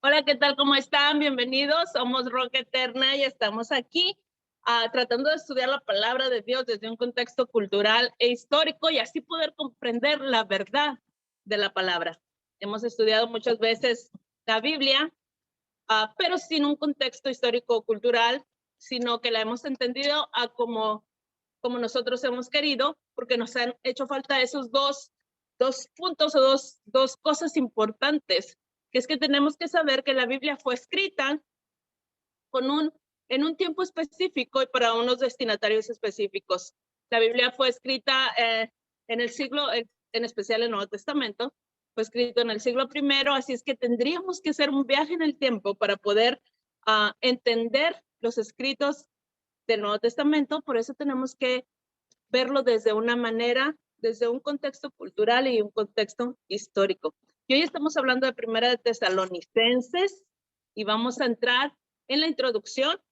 Hola, ¿qué tal? ¿Cómo están? Bienvenidos. Somos Roca Eterna y estamos aquí tratando de estudiar la palabra de Dios desde un contexto cultural e histórico y así poder comprender la verdad de la palabra. Hemos estudiado muchas veces la Biblia, pero sin un contexto histórico-cultural, sino que la hemos entendido como nosotros hemos querido, porque nos han hecho falta esos dos puntos o dos cosas importantes, que es que tenemos que saber que la Biblia fue escrita en un tiempo específico y para unos destinatarios específicos. La Biblia fue escrita en el siglo, en especial el Nuevo Testamento, fue escrito en el siglo primero, así es que tendríamos que hacer un viaje en el tiempo para poder entender los escritos del Nuevo Testamento, por eso tenemos que verlo desde una manera, desde un contexto cultural y un contexto histórico. Y hoy estamos hablando de Primera de Tesalonicenses y vamos a entrar en la introducción,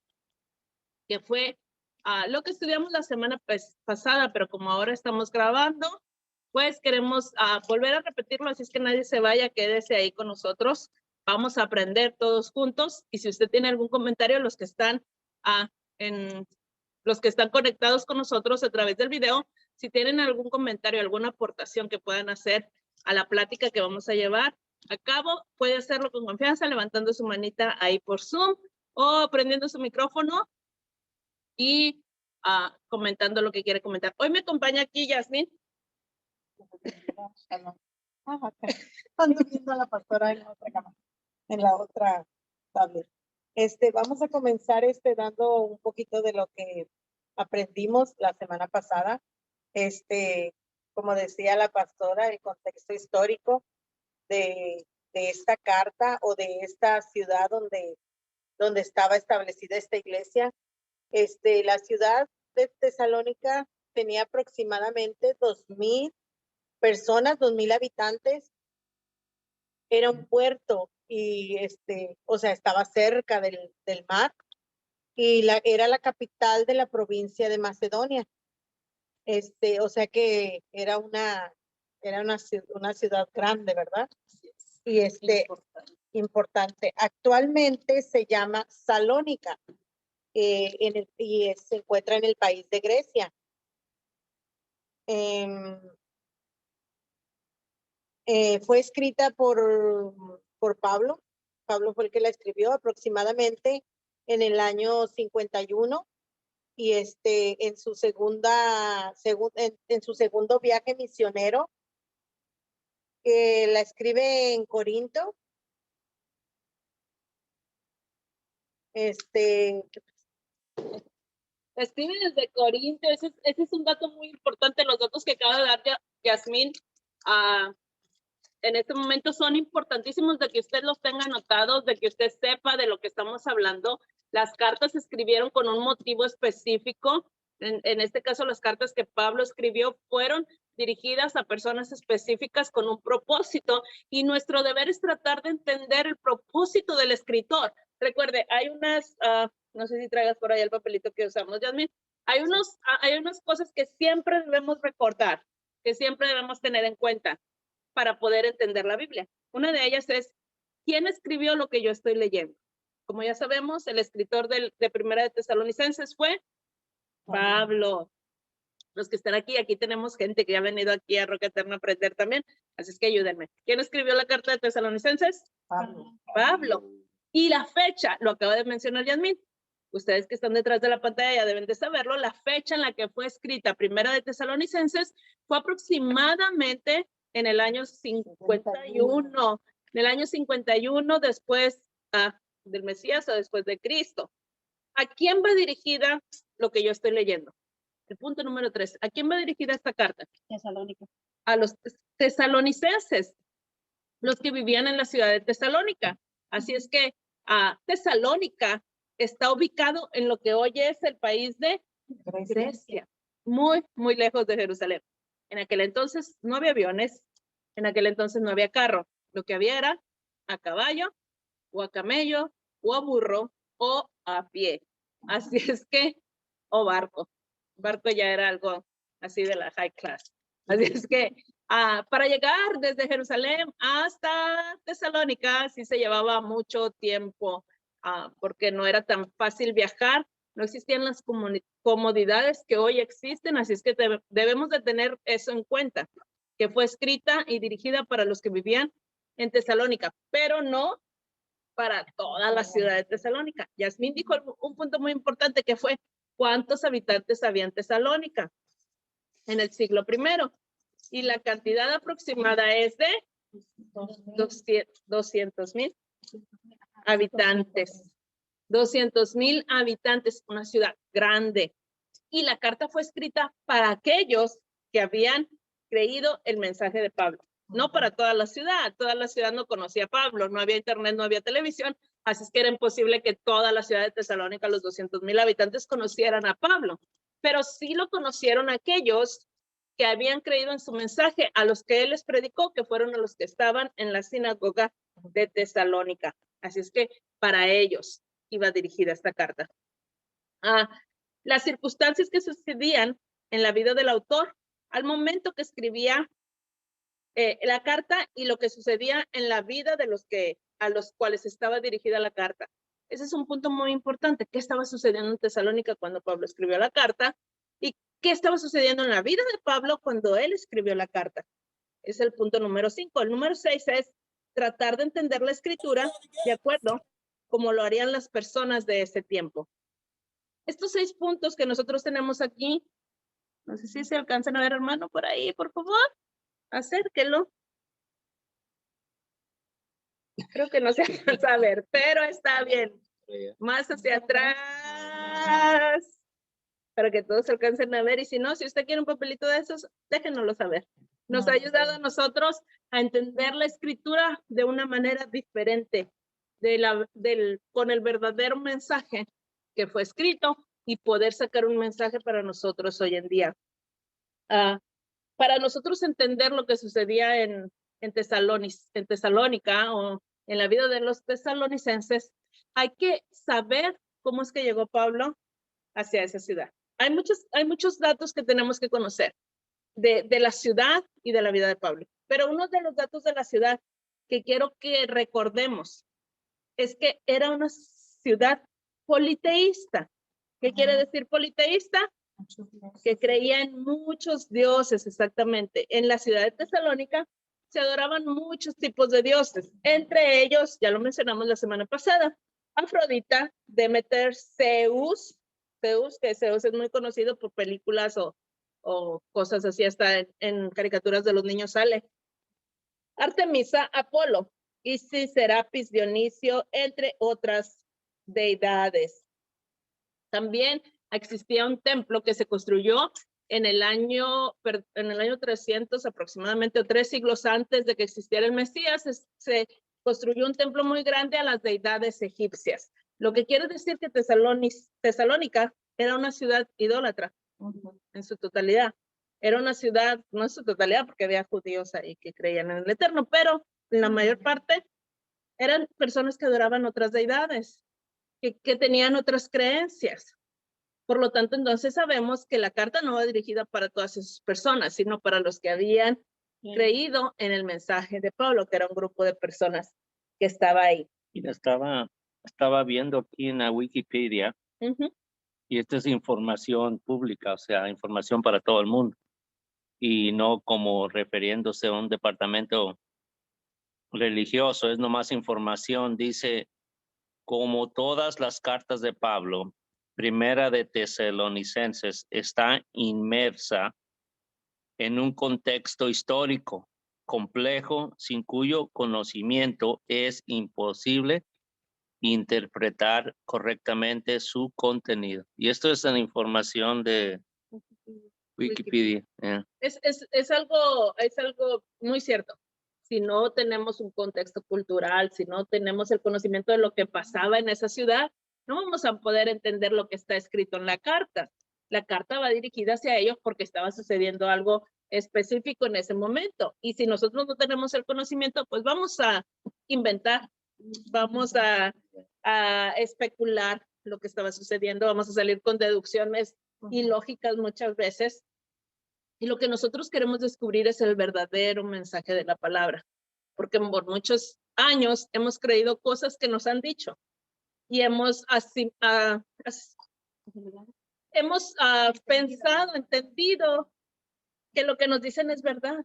que fue lo que estudiamos la semana pasada, pero como ahora estamos grabando, pues queremos volver a repetirlo, así es que nadie se vaya, quédese ahí con nosotros. Vamos a aprender todos juntos y si usted tiene algún comentario, los que están conectados con nosotros a través del video, si tienen algún comentario, alguna aportación que puedan hacer a la plática que vamos a llevar a cabo, puede hacerlo con confianza, levantando su manita ahí por Zoom o prendiendo su micrófono y comentando lo que quiere comentar. Hoy me acompaña aquí Yasmin. Ando viendo a la pastora en la otra cámara, en la otra tablet. Vamos a comenzar dando un poquito de lo que aprendimos la semana pasada. Como decía la pastora, el contexto histórico de esta carta o de esta ciudad donde estaba establecida esta iglesia. La ciudad de Tesalónica tenía aproximadamente 2,000 personas, 2,000 habitantes. Era un puerto y o sea, estaba cerca del mar y era la capital de la provincia de Macedonia. O sea que era una ciudad grande, ¿verdad? Y importante. Actualmente se llama Salónica y se encuentra en el país de Grecia. Fue escrita por Pablo. Pablo fue el que la escribió aproximadamente en el año 51 y en su segundo viaje misionero, la escribe en Corinto. Escribe desde Corinto, ese es un dato muy importante, los datos que acaba de dar Yasmin en este momento son importantísimos de que usted los tenga anotados, de que usted sepa de lo que estamos hablando. Las cartas se escribieron con un motivo específico. En este caso, las cartas que Pablo escribió fueron dirigidas a personas específicas con un propósito y nuestro deber es tratar de entender el propósito del escritor. Recuerde, hay unas, no sé si traigas por ahí el papelito que usamos, Yasmin, hay unas cosas que siempre debemos recordar, que siempre debemos tener en cuenta para poder entender la Biblia. Una de ellas es, ¿quién escribió lo que yo estoy leyendo? Como ya sabemos, el escritor de Primera de Tesalonicenses fue Pablo. Los que están aquí tenemos gente que ya ha venido aquí a Roca Eterna a aprender también, así es que ayúdenme. ¿Quién escribió la carta de Tesalonicenses? Pablo. Y la fecha, lo acaba de mencionar Yasmin. Ustedes que están detrás de la pantalla ya deben de saberlo, la fecha en la que fue escrita Primera de Tesalonicenses fue aproximadamente en el año 51. En el año 51 después del Mesías o después de Cristo. ¿A quién va dirigida lo que yo estoy leyendo? El punto número 3. ¿A quién va dirigida esta carta? Tesalónica. A los tesalonicenses, los que vivían en la ciudad de Tesalónica. Así es que Tesalónica está ubicado en lo que hoy es el país de Grecia, muy, muy lejos de Jerusalén. En aquel entonces no había aviones, en aquel entonces no había carro. Lo que había era a caballo, o a camello, o a burro, o a pie. Así es que, o barco. Barco ya era algo así de la high class. Así es que para llegar desde Jerusalén hasta Tesalónica sí se llevaba mucho tiempo, porque no era tan fácil viajar, no existían las comodidades que hoy existen, así es que debemos de tener eso en cuenta, que fue escrita y dirigida para los que vivían en Tesalónica, pero no para toda la ciudad de Tesalónica. Yasmín dijo un punto muy importante que fue cuántos habitantes había en Tesalónica en el siglo I. Y la cantidad aproximada es de 200,000 habitantes. 200,000 habitantes, una ciudad grande. Y la carta fue escrita para aquellos que habían creído el mensaje de Pablo. No para toda la ciudad no conocía a Pablo, no había internet, no había televisión, así es que era imposible que toda la ciudad de Tesalónica, los 200,000 habitantes, conocieran a Pablo, pero sí lo conocieron aquellos que habían creído en su mensaje, a los que él les predicó, que fueron a los que estaban en la sinagoga de Tesalónica. Así es que para ellos iba dirigida esta carta. Las circunstancias que sucedían en la vida del autor al momento que escribía la carta y lo que sucedía en la vida de a los cuales estaba dirigida la carta. Ese es un punto muy importante. ¿Qué estaba sucediendo en Tesalónica cuando Pablo escribió la carta? ¿Y qué estaba sucediendo en la vida de Pablo cuando él escribió la carta? Es el punto número 5. El número 6 es tratar de entender la escritura de acuerdo como lo harían las personas de ese tiempo. Estos 6 puntos que nosotros tenemos aquí, no sé si se alcanzan a ver, hermano, por ahí, por favor, acérquelo. Creo que no se alcanza a ver, pero está bien. Más hacia atrás, para que todos se alcancen a ver. Y si no, si usted quiere un papelito de esos, déjenoslo saber. Nos ha ayudado a nosotros a entender la escritura de una manera diferente, con el verdadero mensaje que fue escrito y poder sacar un mensaje para nosotros hoy en día. Para nosotros entender lo que sucedía en Tesalónica o en la vida de los tesalonicenses, hay que saber cómo es que llegó Pablo hacia esa ciudad. Hay muchos datos que tenemos que conocer de la ciudad y de la vida de Pablo. Pero uno de los datos de la ciudad que quiero que recordemos es que era una ciudad politeísta. ¿Qué quiere decir politeísta? Que creía en muchos dioses, exactamente. En la ciudad de Tesalónica se adoraban muchos tipos de dioses. Entre ellos, ya lo mencionamos la semana pasada, Afrodita, Demeter, Zeus, que Zeus es muy conocido por películas o cosas así, hasta en caricaturas de los niños sale. Artemisa, Apolo, Isis, Serapis, Dionisio, entre otras deidades. También existía un templo que se construyó en el año 300 aproximadamente, o 3 siglos antes de que existiera el Mesías. Se construyó un templo muy grande a las deidades egipcias, lo que quiere decir que Tesalónica era una ciudad idólatra en su totalidad. Era una ciudad, no en su totalidad, porque había judíos ahí que creían en el Eterno, pero en la mayor parte eran personas que adoraban otras deidades, que tenían otras creencias. Por lo tanto, entonces sabemos que la carta no va dirigida para todas esas personas, sino para los que habían creído en el mensaje de Pablo, que era un grupo de personas que estaba ahí. Y estaba viendo aquí en la Wikipedia, y esta es información pública, o sea, información para todo el mundo, y no como refiriéndose a un departamento religioso, es nomás información. Dice, como todas las cartas de Pablo, Primera de Tesalonicenses está inmersa en un contexto histórico complejo, sin cuyo conocimiento es imposible interpretar correctamente su contenido. Y esto es la información de Wikipedia. Yeah. Es algo muy cierto. Si no tenemos un contexto cultural, si no tenemos el conocimiento de lo que pasaba en esa ciudad, no vamos a poder entender lo que está escrito en la carta. La carta va dirigida hacia ellos porque estaba sucediendo algo específico en ese momento. Y si nosotros no tenemos el conocimiento, pues vamos a inventar, vamos a especular lo que estaba sucediendo, vamos a salir con deducciones ilógicas muchas veces. Y lo que nosotros queremos descubrir es el verdadero mensaje de la palabra, porque por muchos años hemos creído cosas que nos han dicho y hemos pensado, entendido que lo que nos dicen es verdad,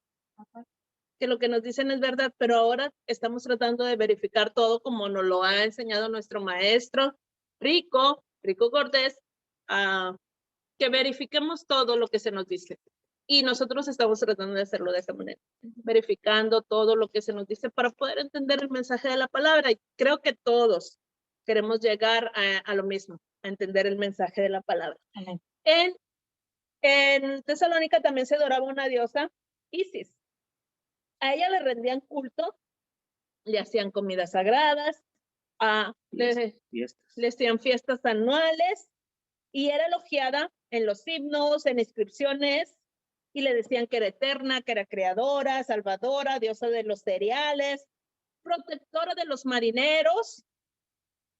que lo que nos dicen es verdad, pero ahora estamos tratando de verificar todo como nos lo ha enseñado nuestro maestro Rico Cortés, que verifiquemos todo lo que se nos dice. Y nosotros estamos tratando de hacerlo de esa manera, verificando todo lo que se nos dice para poder entender el mensaje de la palabra. Y creo que todos queremos llegar a lo mismo, a entender el mensaje de la palabra. Amén. En Tesalónica también se adoraba una diosa, Isis. A ella le rendían culto, le hacían comidas sagradas, le hacían fiestas anuales y era elogiada en los himnos, en inscripciones, y le decían que era eterna, que era creadora, salvadora, diosa de los cereales, protectora de los marineros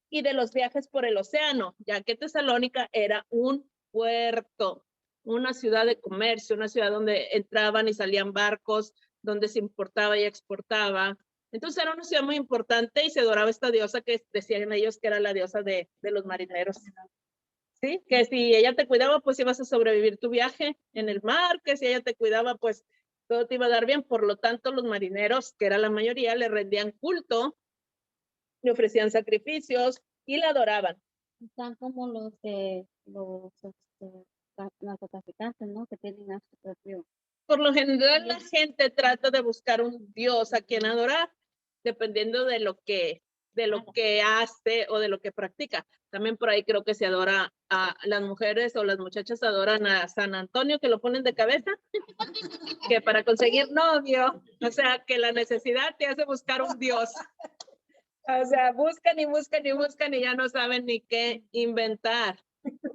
y de los viajes por el océano, ya que Tesalónica era un puerto, una ciudad de comercio, una ciudad donde entraban y salían barcos, donde se importaba y exportaba. Entonces era una ciudad muy importante y se adoraba esta diosa que decían ellos que era la diosa de los marineros. ¿Sí? Que si ella te cuidaba, pues ibas a sobrevivir tu viaje en el mar, que si ella te cuidaba, pues todo te iba a dar bien. Por lo tanto, los marineros, que era la mayoría, le rendían culto, le ofrecían sacrificios y la adoraban. Están como los narcotraficantes, ¿no? Que tienen a su propio. Por lo general, la gente trata de buscar un dios a quien adorar, dependiendo de lo que hace o de lo que practica. También por ahí creo que se adora a las mujeres o las muchachas adoran a San Antonio, que lo ponen de cabeza, que para conseguir novio, o sea, que la necesidad te hace buscar un dios. O sea, buscan y buscan y buscan y ya no saben ni qué inventar.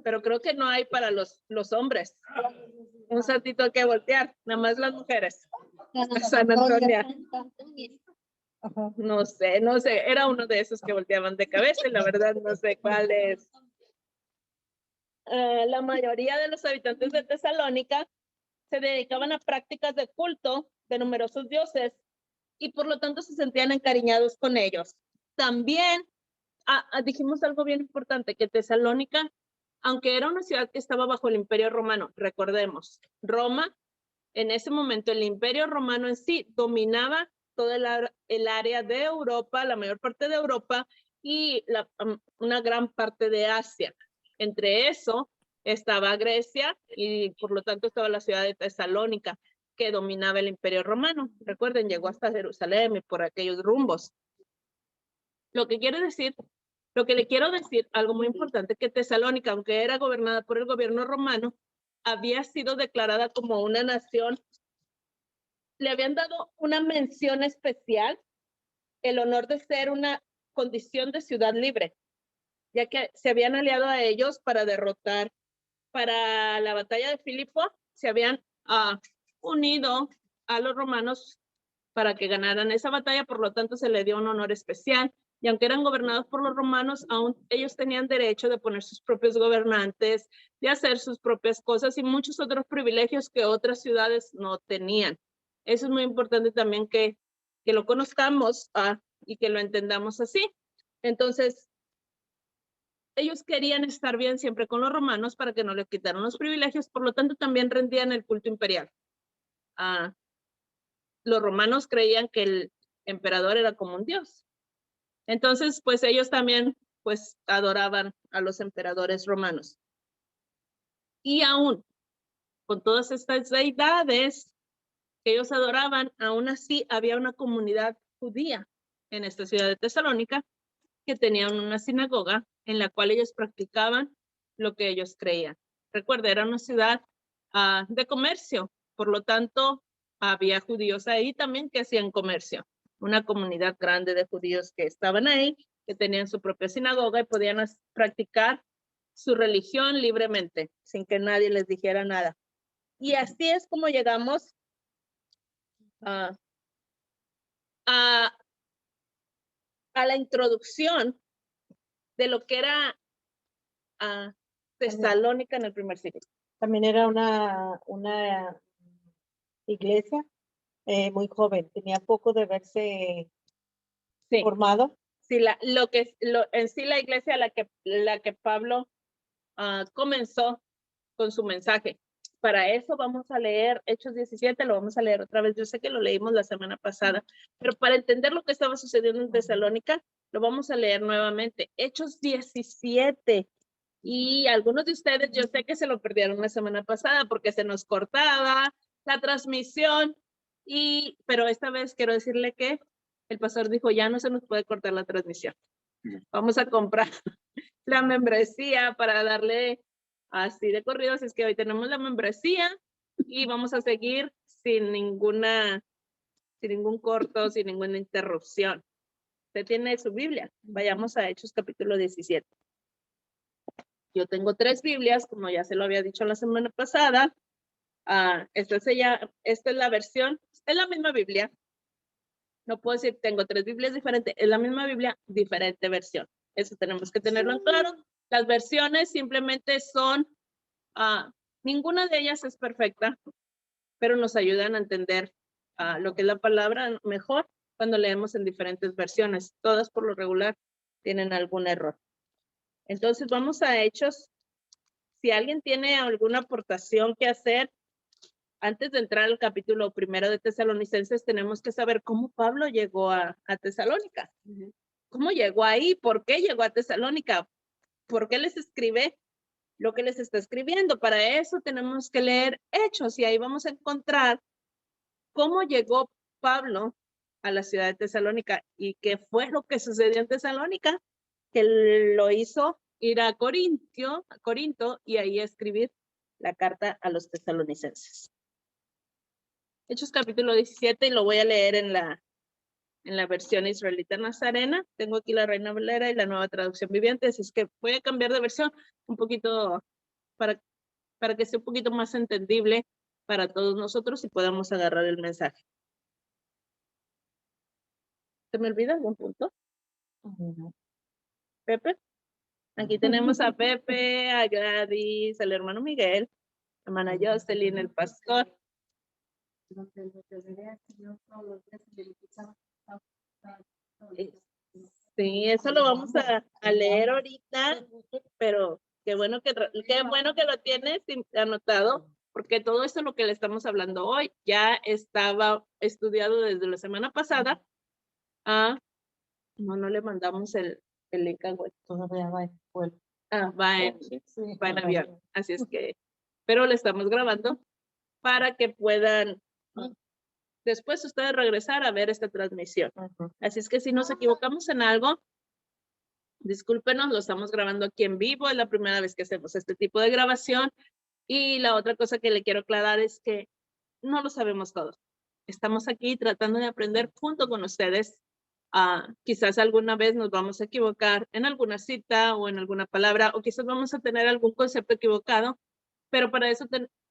Pero creo que no hay para los hombres. Un santito que voltear, nada más las mujeres. San Antonio. No sé, era uno de esos que volteaban de cabeza y la verdad no sé cuál es. La mayoría de los habitantes de Tesalónica se dedicaban a prácticas de culto de numerosos dioses y por lo tanto se sentían encariñados con ellos. También dijimos algo bien importante, que Tesalónica, aunque era una ciudad que estaba bajo el Imperio Romano, recordemos, Roma, en ese momento el Imperio Romano en sí dominaba todo el área de Europa, la mayor parte de Europa y una gran parte de Asia. Entre eso estaba Grecia y por lo tanto estaba la ciudad de Tesalónica, que dominaba el Imperio Romano. Recuerden, llegó hasta Jerusalén y por aquellos rumbos. Lo que le quiero decir, algo muy importante, que Tesalónica, aunque era gobernada por el gobierno romano, había sido declarada como una nación. Le habían dado una mención especial, el honor de ser una condición de ciudad libre, ya que se habían aliado a ellos para derrotar, para la batalla de Filipo, se habían unido a los romanos para que ganaran esa batalla, por lo tanto se le dio un honor especial. Y aunque eran gobernados por los romanos, aún ellos tenían derecho de poner sus propios gobernantes, de hacer sus propias cosas y muchos otros privilegios que otras ciudades no tenían. Eso es muy importante también que lo conozcamos y que lo entendamos así. Entonces, ellos querían estar bien siempre con los romanos para que no les quitaran los privilegios, por lo tanto también rendían el culto imperial. Los romanos creían que el emperador era como un dios. Entonces, pues ellos también pues adoraban a los emperadores romanos. Y aún con todas estas deidades que ellos adoraban, aún así había una comunidad judía en esta ciudad de Tesalónica que tenían una sinagoga en la cual ellos practicaban lo que ellos creían. Recuerda, era una ciudad de comercio, por lo tanto había judíos ahí también que hacían comercio. Una comunidad grande de judíos que estaban ahí, que tenían su propia sinagoga y podían practicar su religión libremente, sin que nadie les dijera nada. Y así es como llegamos a la introducción de lo que era Tesalónica en el primer siglo. También era iglesia, muy joven, tenía poco de verse Sí. formado. Sí, en sí la iglesia la que Pablo comenzó con su mensaje. Para eso vamos a leer Hechos 17, lo vamos a leer otra vez. Yo sé que lo leímos la semana pasada, pero para entender lo que estaba sucediendo en Tesalónica, lo vamos a leer nuevamente. Hechos 17. Y algunos de ustedes, yo sé que se lo perdieron la semana pasada porque se nos cortaba la transmisión, pero esta vez quiero decirle que el pastor dijo, ya no se nos puede cortar la transmisión. Vamos a comprar la membresía para darle así de corrido. Así es que hoy tenemos la membresía y vamos a seguir sin ningún corto, sin ninguna interrupción. Usted tiene su Biblia. Vayamos a Hechos capítulo 17. Yo tengo 3 Biblias, como ya se lo había dicho la semana pasada. Esta es la versión, es la misma Biblia. No puedo decir tengo 3 Biblias diferentes, es la misma Biblia, diferente versión. Eso tenemos que tenerlo en claro. Las versiones simplemente son, ninguna de ellas es perfecta, pero nos ayudan a entender lo que es la palabra mejor cuando leemos en diferentes versiones. Todas por lo regular tienen algún error. Entonces vamos a Hechos. Si alguien tiene alguna aportación que hacer, antes de entrar al capítulo 1 de Tesalonicenses, tenemos que saber cómo Pablo llegó a Tesalónica. ¿Cómo llegó ahí? ¿Por qué llegó a Tesalónica? ¿Por qué les escribe lo que les está escribiendo? Para eso tenemos que leer Hechos y ahí vamos a encontrar cómo llegó Pablo a la ciudad de Tesalónica y qué fue lo que sucedió en Tesalónica, que lo hizo ir a Corinto y ahí escribir la carta a los tesalonicenses. Hechos capítulo 17 y lo voy a leer en la versión israelita nazarena. Tengo aquí la Reina Valera y la Nueva Traducción Viviente, así es que voy a cambiar de versión un poquito para que sea un poquito más entendible para todos nosotros y podamos agarrar el mensaje. ¿Se me olvida algún punto? Pepe. Aquí tenemos a Pepe, a Gladys, al hermano Miguel, a hermana Jocelyn, el pastor. Sí, eso lo vamos a leer ahorita, pero qué bueno que lo tienes anotado, porque todo esto lo que le estamos hablando hoy ya estaba estudiado desde la semana pasada. No le mandamos el link a web. Todavía va en vuelo. Va en avión. Así es que, pero le estamos grabando para que puedan después ustedes regresar a ver esta transmisión. Así es que si nos equivocamos en algo, discúlpenos, lo estamos grabando aquí en vivo, es la primera vez que hacemos este tipo de grabación. Y la otra cosa que le quiero aclarar es que no lo sabemos todo. Estamos aquí tratando de aprender junto con ustedes. Quizás alguna vez nos vamos a equivocar en alguna cita o en alguna palabra, o quizás vamos a tener algún concepto equivocado, pero para eso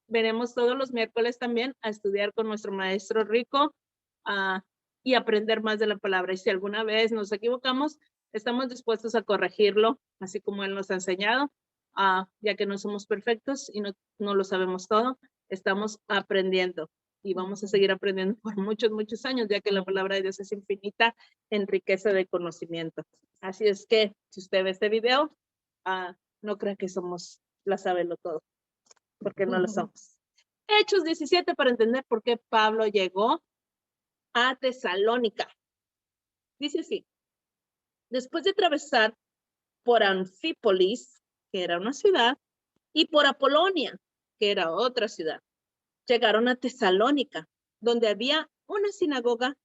veremos todos los miércoles también a estudiar con nuestro maestro Rico y aprender más de la palabra. Y si alguna vez nos equivocamos, estamos dispuestos a corregirlo, así como él nos ha enseñado, ya que no somos perfectos y no lo sabemos todo, estamos aprendiendo y vamos a seguir aprendiendo por muchos, muchos años, ya que la palabra de Dios es infinita en riqueza de conocimiento. Así es que si usted ve este video, no crea que somos la sabelo todo, porque no lo somos. Hechos 17 para entender por qué Pablo llegó a Tesalónica. Dice así: después de atravesar por Anfípolis, que era una ciudad, y por Apolonia, que era otra ciudad, llegaron a Tesalónica, donde había una sinagoga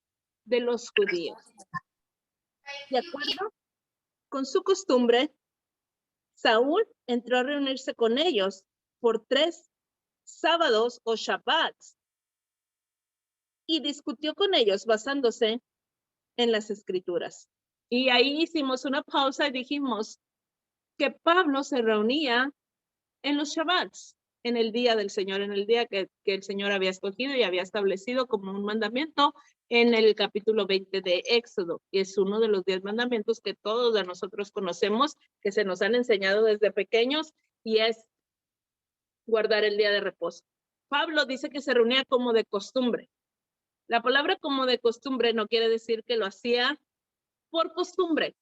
de los judíos. De acuerdo con su costumbre, Saúl entró a reunirse con ellos por 3 sábados o shabbats y discutió con ellos basándose en las escrituras. Y ahí hicimos una pausa y dijimos que Pablo se reunía en los shabbats, en el día del Señor, en el día que el Señor había escogido y había establecido como un mandamiento en el capítulo 20 de Éxodo. Y es uno de los 10 mandamientos que todos de nosotros conocemos, que se nos han enseñado desde pequeños, y es guardar el día de reposo. Pablo dice que se reunía como de costumbre. La palabra como de costumbre no quiere decir que lo hacía por costumbre,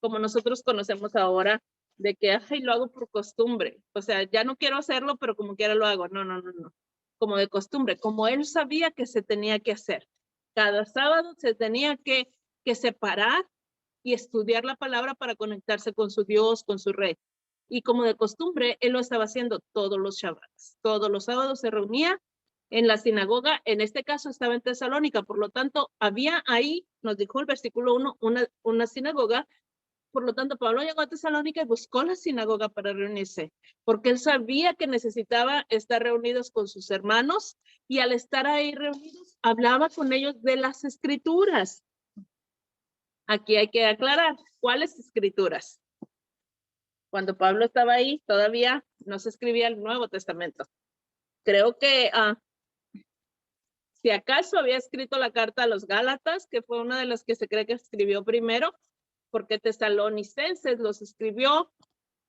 como nosotros conocemos ahora, de que ay, lo hago por costumbre. O sea, ya no quiero hacerlo, pero como quiera lo hago. No, no, no, no. Como de costumbre, como él sabía que se tenía que hacer. Cada sábado se tenía que separar y estudiar la palabra para conectarse con su Dios, con su rey. Y como de costumbre, él lo estaba haciendo todos los Shabbats. Todos los sábados se reunía en la sinagoga. En este caso estaba en Tesalónica. Por lo tanto, había ahí, nos dijo el versículo 1, una sinagoga. Por lo tanto, Pablo llegó a Tesalónica y buscó la sinagoga para reunirse, porque él sabía que necesitaba estar reunidos con sus hermanos, y al estar ahí reunidos, hablaba con ellos de las escrituras. Aquí hay que aclarar, ¿cuáles escrituras? Cuando Pablo estaba ahí, todavía no se escribía el Nuevo Testamento. Creo que si acaso había escrito la carta a los Gálatas, que fue una de las que se cree que escribió primero, porque Tesalonicenses los escribió,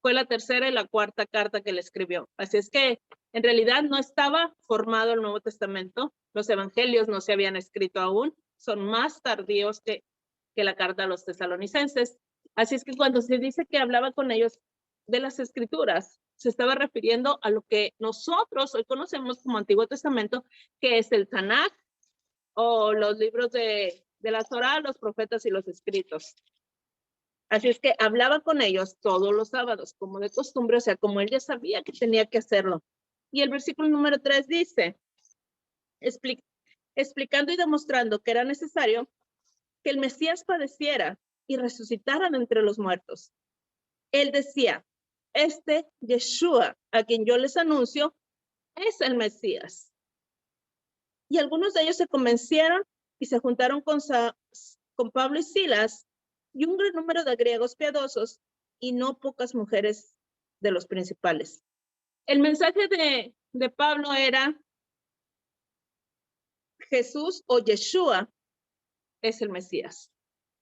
fue la tercera y la cuarta carta que le escribió. Así es que en realidad no estaba formado el Nuevo Testamento, los evangelios no se habían escrito aún, son más tardíos que la carta a los tesalonicenses. Así es que cuando se dice que hablaba con ellos de las escrituras, se estaba refiriendo a lo que nosotros hoy conocemos como Antiguo Testamento, que es el Tanaj, o los libros de la Torá, los profetas y los escritos. Así es que hablaba con ellos todos los sábados, como de costumbre, o sea, como él ya sabía que tenía que hacerlo. Y el versículo número 3 dice, explicando y demostrando que era necesario que el Mesías padeciera y resucitara de entre los muertos. Él decía, Yeshua, a quien yo les anuncio, es el Mesías. Y algunos de ellos se convencieron y se juntaron con Pablo y Silas y un gran número de griegos piadosos y no pocas mujeres de los principales. El mensaje de Pablo era Jesús o Yeshua es el Mesías.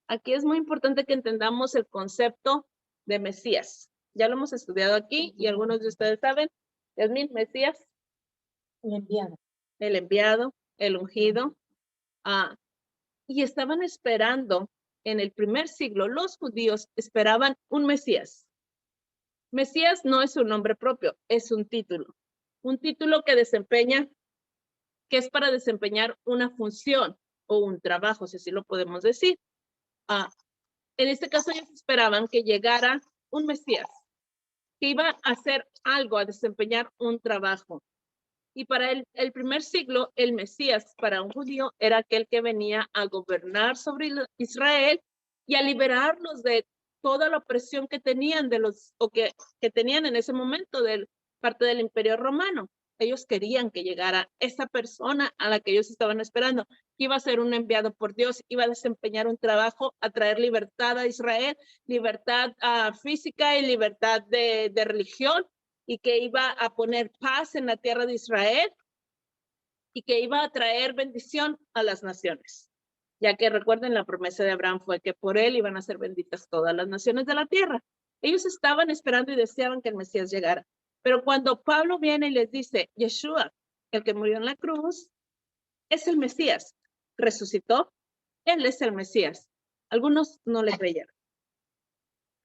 Aquí es muy importante que entendamos el concepto de Mesías. Ya lo hemos estudiado aquí y algunos de ustedes saben, Yasmín, Mesías. El enviado. El enviado, el ungido. Y estaban esperando en el primer siglo, los judíos esperaban un Mesías. Mesías no es un nombre propio, es un título que es para desempeñar una función o un trabajo, si así lo podemos decir. En este caso ellos esperaban que llegara un Mesías, que iba a hacer algo, a desempeñar un trabajo. Y para el primer siglo, el Mesías para un judío era aquel que venía a gobernar sobre Israel y a liberarlos de toda la opresión que tenían que tenían en ese momento de parte del Imperio Romano. Ellos querían que llegara esa persona a la que ellos estaban esperando, que iba a ser un enviado por Dios, iba a desempeñar un trabajo, a traer libertad a Israel, libertad física y libertad de religión, y que iba a poner paz en la tierra de Israel y que iba a traer bendición a las naciones. Ya que recuerden, la promesa de Abraham fue que por él iban a ser benditas todas las naciones de la tierra. Ellos estaban esperando y deseaban que el Mesías llegara. Pero cuando Pablo viene y les dice, Yeshua, el que murió en la cruz, es el Mesías, resucitó, él es el Mesías. Algunos no le creyeron.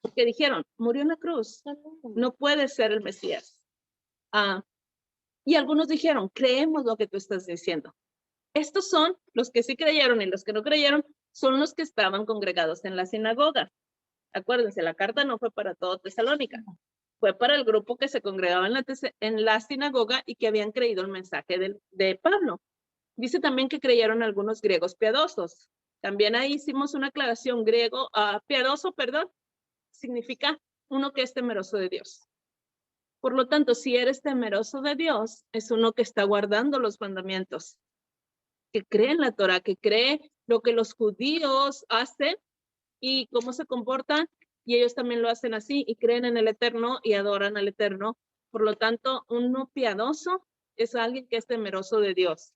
Porque dijeron, murió en la cruz, no puede ser el Mesías. Y algunos dijeron, creemos lo que tú estás diciendo. Estos son los que sí creyeron, y los que no creyeron son los que estaban congregados en la sinagoga. Acuérdense, la carta no fue para todo Tesalónica, fue para el grupo que se congregaba en la sinagoga y que habían creído el mensaje de Pablo. Dice también que creyeron algunos griegos piadosos. También ahí hicimos una aclaración. Piadoso, significa uno que es temeroso de Dios. Por lo tanto, si eres temeroso de Dios, es uno que está guardando los mandamientos, que cree en la Torah, que cree lo que los judíos hacen y cómo se comportan, y ellos también lo hacen así, y creen en el Eterno y adoran al Eterno. Por lo tanto, uno piadoso es alguien que es temeroso de Dios,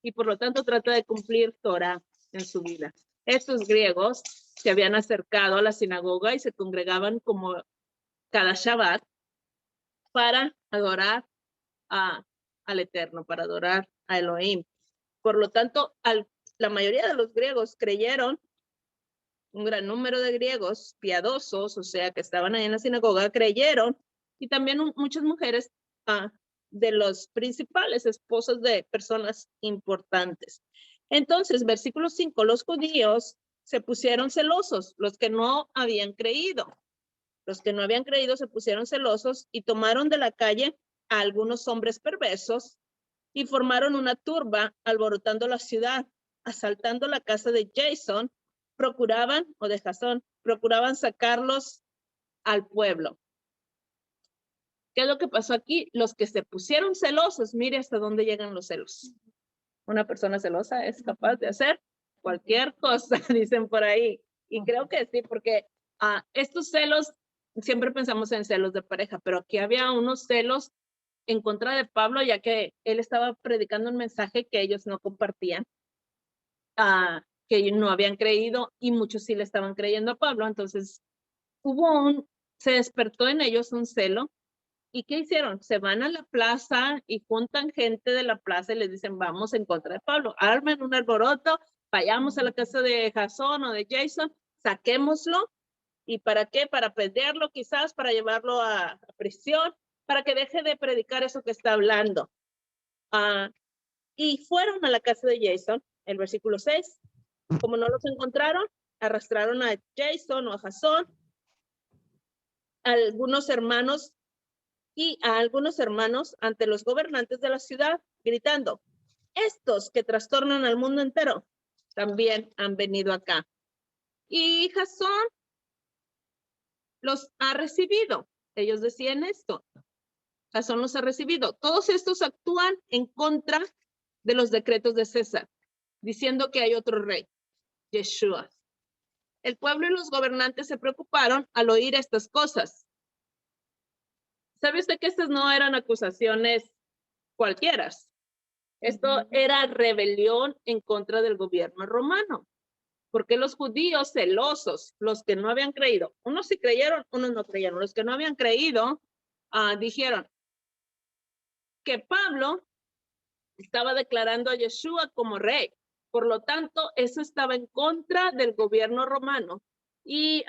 y por lo tanto trata de cumplir Torah en su vida. Estos griegos se habían acercado a la sinagoga y se congregaban como cada Shabbat para adorar al Eterno, para adorar a Elohim. Por lo tanto, la mayoría de los griegos creyeron, un gran número de griegos piadosos, o sea, que estaban ahí en la sinagoga, creyeron, y también muchas mujeres de los principales esposos de personas importantes. Entonces, versículo 5, los judíos se pusieron celosos, los que no habían creído. Los que no habían creído se pusieron celosos y tomaron de la calle a algunos hombres perversos y formaron una turba alborotando la ciudad, asaltando la casa de Jasón, de Jasón, procuraban sacarlos al pueblo. ¿Qué es lo que pasó aquí? Los que se pusieron celosos, mire hasta dónde llegan los celos. Una persona celosa es capaz de hacer cualquier cosa, dicen por ahí. Y creo que sí, porque estos celos, siempre pensamos en celos de pareja, pero aquí había unos celos en contra de Pablo, ya que él estaba predicando un mensaje que ellos no compartían, que ellos no habían creído, y muchos sí le estaban creyendo a Pablo. Entonces se despertó en ellos un celo. ¿Y qué hicieron? Se van a la plaza y juntan gente de la plaza y les dicen, vamos en contra de Pablo, armen un alboroto, vayamos a la casa de Jasón o de Jasón, saquémoslo. ¿Y para qué? Para apedrearlo quizás, para llevarlo a prisión, para que deje de predicar eso que está hablando. Y fueron a la casa de Jasón, el versículo 6. Como no los encontraron, arrastraron a Jasón o a Jasón, a algunos hermanos ante los gobernantes de la ciudad, gritando, estos que trastornan al mundo entero también han venido acá. Y Jasón los ha recibido. Ellos decían esto. Jasón los ha recibido. Todos estos actúan en contra de los decretos de César, diciendo que hay otro rey, Yeshua. El pueblo y los gobernantes se preocuparon al oír estas cosas. ¿Sabe usted que estas no eran acusaciones cualquiera? Esto era rebelión en contra del gobierno romano. Porque los judíos celosos, los que no habían creído, unos sí creyeron, unos no creyeron. Los que no habían creído dijeron que Pablo estaba declarando a Yeshua como rey. Por lo tanto, eso estaba en contra del gobierno romano y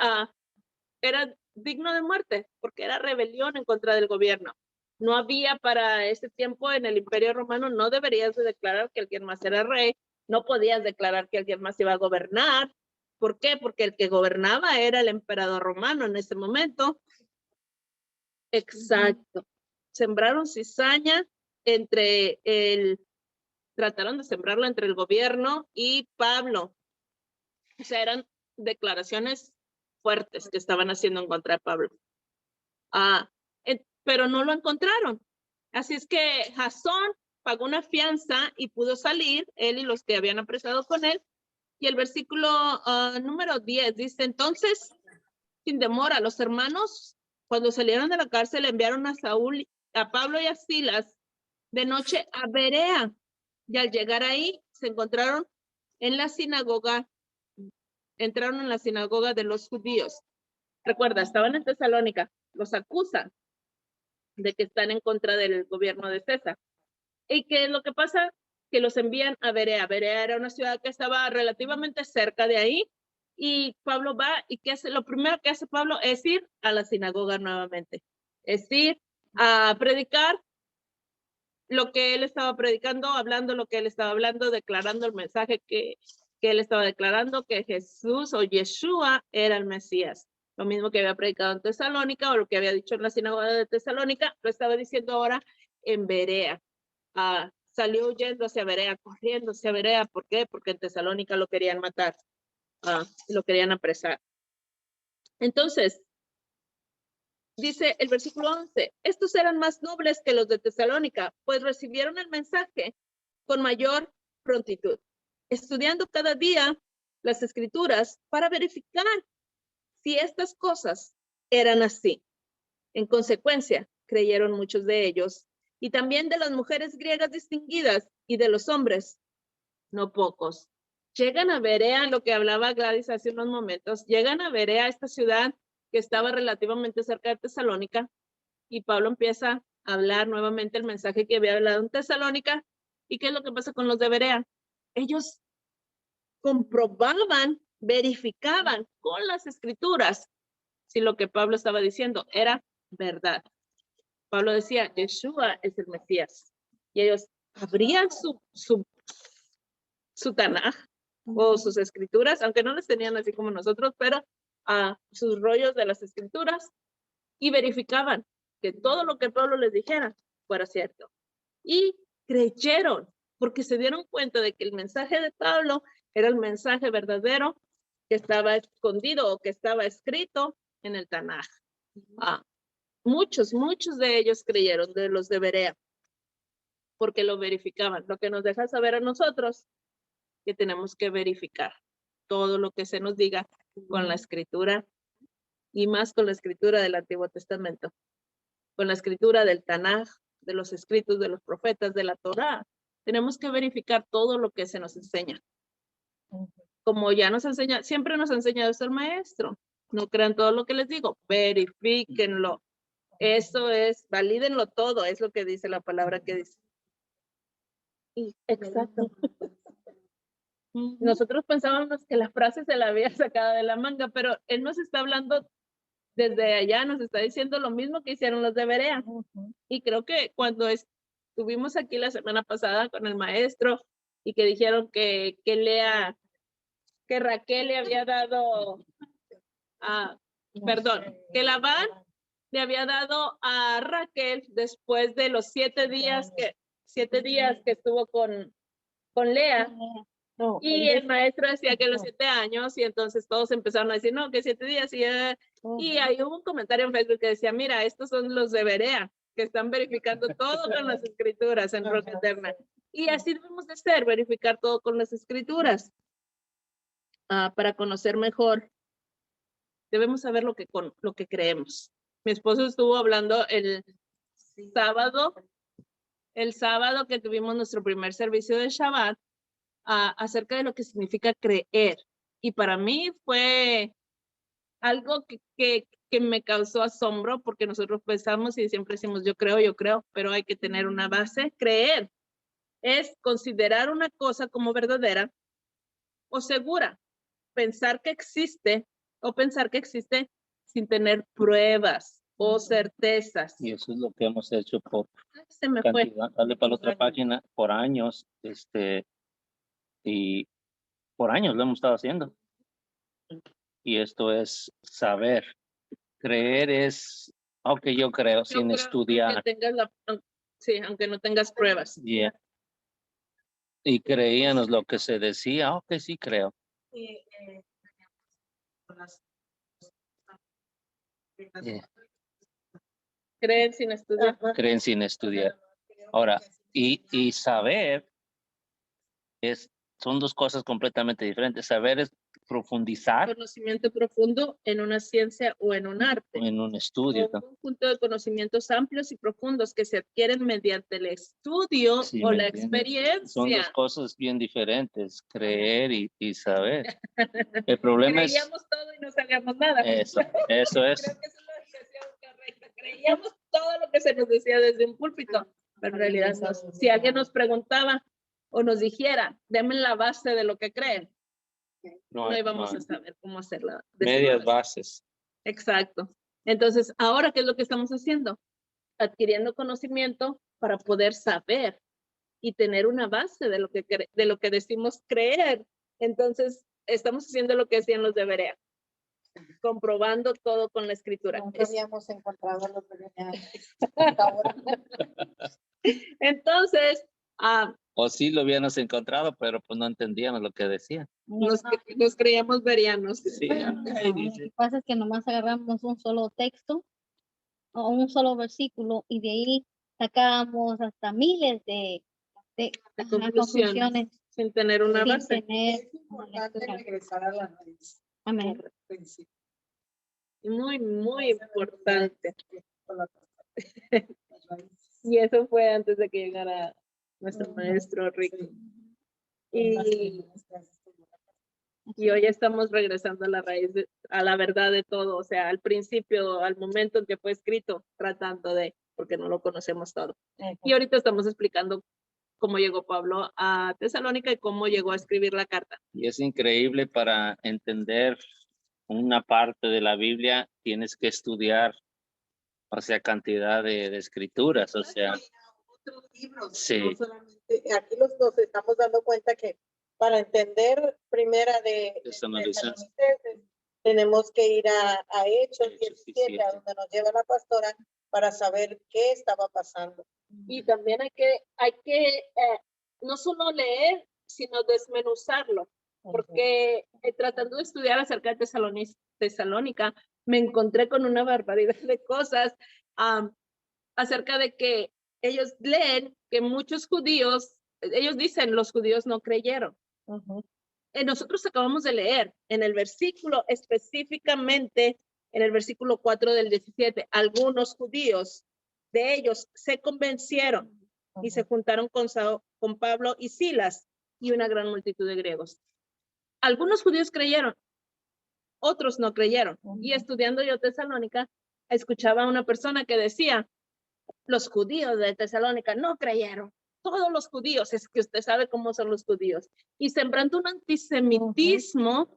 era digno de muerte porque era rebelión en contra del gobierno. No había para ese tiempo en el Imperio Romano, no deberías de declarar que alguien más era rey, no podías declarar que alguien más iba a gobernar. ¿Por qué? Porque el que gobernaba era el emperador romano en ese momento. Exacto. Sembraron cizaña trataron de sembrarlo entre el gobierno y Pablo. O sea, eran declaraciones fuertes que estaban haciendo en contra de Pablo. Pero no lo encontraron. Así es que Jasón pagó una fianza y pudo salir, él y los que habían apresado con él. Y el versículo número 10 dice, entonces, sin demora, los hermanos, cuando salieron de la cárcel, enviaron a Pablo y a Silas de noche a Berea. Y al llegar ahí, se encontraron en la sinagoga, entraron en la sinagoga de los judíos. Recuerda, estaban en Tesalónica, los acusan de que están en contra del gobierno de César. ¿Y qué es lo que pasa? Que los envían a Berea. Berea era una ciudad que estaba relativamente cerca de ahí, y Pablo va, y ¿qué hace? Lo primero que hace Pablo es ir a la sinagoga nuevamente, es ir a predicar lo que él estaba predicando, hablando lo que él estaba hablando, declarando el mensaje que él estaba declarando, que Jesús o Yeshua era el Mesías. Lo mismo que había predicado en Tesalónica, o lo que había dicho en la sinagoga de Tesalónica, lo estaba diciendo ahora en Berea. Salió huyendo hacia Berea, corriendo hacia Berea. ¿Por qué? Porque en Tesalónica lo querían matar, lo querían apresar. Entonces, dice el versículo 11, estos eran más nobles que los de Tesalónica, pues recibieron el mensaje con mayor prontitud, estudiando cada día las escrituras para verificar si estas cosas eran así. En consecuencia, creyeron muchos de ellos, y también de las mujeres griegas distinguidas y de los hombres, no pocos. Llegan a Berea, lo que hablaba Gladys hace unos momentos, llegan a Berea, esta ciudad que estaba relativamente cerca de Tesalónica, y Pablo empieza hablar nuevamente el mensaje que había hablado en Tesalónica. ¿Y qué es lo que pasa con los de Berea? Ellos comprobaban, verificaban con las escrituras si lo que Pablo estaba diciendo era verdad. Pablo decía, Yeshua es el Mesías. Y ellos abrían su Tanaj o sus escrituras, aunque no les tenían así como nosotros, pero sus rollos de las escrituras, y verificaban que todo lo que Pablo les dijera fuera cierto. Y creyeron, porque se dieron cuenta de que el mensaje de Pablo era el mensaje verdadero que estaba escondido o que estaba escrito en el Tanaj. Muchos de ellos creyeron, de los de Berea, porque lo verificaban. Lo que nos deja saber a nosotros que tenemos que verificar todo lo que se nos diga con la escritura, y más con la escritura del Antiguo Testamento, con la escritura del Tanaj, de los escritos de los profetas, de la Torá. Tenemos que verificar todo lo que se nos enseña. Como ya nos enseña, siempre nos ha enseñado el maestro. No crean todo lo que les digo, verifíquenlo. Eso es, valídenlo todo, es lo que dice la palabra que dice. Exacto. Nosotros pensábamos que la frase se la había sacado de la manga, pero él nos está hablando desde allá, nos está diciendo lo mismo que hicieron los de Berea. Y creo que cuando estuvimos aquí la semana pasada con el maestro y que dijeron que Raquel le había dado, que Labán le había dado a Raquel después de los 7 días que estuvo con Lea. No, y el maestro decía que los 7 años, y entonces todos empezaron a decir, no, que 7 días, y ahí hubo un comentario en Facebook que decía, mira, estos son los de Berea, que están verificando todo con las escrituras en Roca Eterna. Y así debemos de ser, verificar todo con las escrituras, para conocer mejor. Debemos saber lo que creemos. Mi esposo estuvo hablando el sábado que tuvimos nuestro primer servicio de Shabbat, acerca de lo que significa creer. Y para mí fue algo que me causó asombro, porque nosotros pensamos y siempre decimos yo creo, pero hay que tener una base. Creer es considerar una cosa como verdadera o segura, pensar que existe sin tener pruebas o certezas. Y eso es lo que hemos hecho por Se me cantidad. Dale para la otra página, por años, y por años lo hemos estado haciendo. Y esto es saber. Creer es, aunque yo creo, sin estudiar. Aunque no tengas pruebas. Yeah. Y creíanos lo que se decía, sí creo. Yeah. Creen sin estudiar. Creen sin estudiar. Ahora, y saber son dos cosas completamente diferentes. Saber es profundizar. Conocimiento profundo en una ciencia o en un arte. En un estudio. Un conjunto de conocimientos amplios y profundos que se adquieren mediante el estudio o la experiencia. Son dos cosas bien diferentes, creer y saber. El problema Creíamos todo y no sabíamos nada. Eso es. Creo que esa es la expresión correcta. Creíamos todo lo que se nos decía desde un púlpito, pero en realidad no. Si alguien nos preguntaba o nos dijera, denme la base de lo que creen, no íbamos a saber cómo hacerla. Medias bases. Exacto. Entonces, ahora, ¿qué es lo que estamos haciendo? Adquiriendo conocimiento para poder saber y tener una base de lo que decimos creer. Entonces, estamos haciendo lo que decían los de Berea, comprobando todo con la escritura. Nunca habíamos encontrado los de Berea. Entonces, o sí lo habíamos encontrado, pero pues no entendíamos lo que decían. Nos creíamos berianos. Sí. Lo que pasa es que nomás agarramos un solo texto o un solo versículo y de ahí sacábamos hasta miles de conclusiones sin tener una base. Es importante regresar a la raíz. Amén. Muy, muy importante. Y eso fue antes de que llegara nuestro maestro Ricky. Y hoy estamos regresando a la raíz, a la verdad de todo, o sea, al principio, al momento en que fue escrito, tratando de porque no lo conocemos todo. Ujú. Y ahorita estamos explicando cómo llegó Pablo a Tesalónica y cómo llegó a escribir la carta. Y es increíble, para entender una parte de la Biblia tienes que estudiar, o sea, cantidad de escrituras, o sea, Otros libros, sí. no solamente, aquí nos estamos dando cuenta que para entender primera de Tesalonicenses. Tesalonicenses, tenemos que ir a Hechos Hechos 17, a 17. donde nos lleva la pastora, para saber qué estaba pasando. Y también hay que no solo leer, sino desmenuzarlo, porque tratando de estudiar acerca de Tesalónica, me encontré con una barbaridad de cosas acerca de que ellos leen que muchos judíos, ellos dicen los judíos no creyeron. Ujú. Nosotros acabamos de leer en el versículo específicamente, en el versículo 4 del 17, algunos judíos de ellos se convencieron y se juntaron con Pablo y Silas y una gran multitud de griegos. Algunos judíos creyeron, otros no creyeron. Y estudiando yo Tesalónica, escuchaba a una persona que decía, los judíos de Tesalónica no creyeron. Todos los judíos, es que usted sabe cómo son los judíos. Y sembrando un antisemitismo,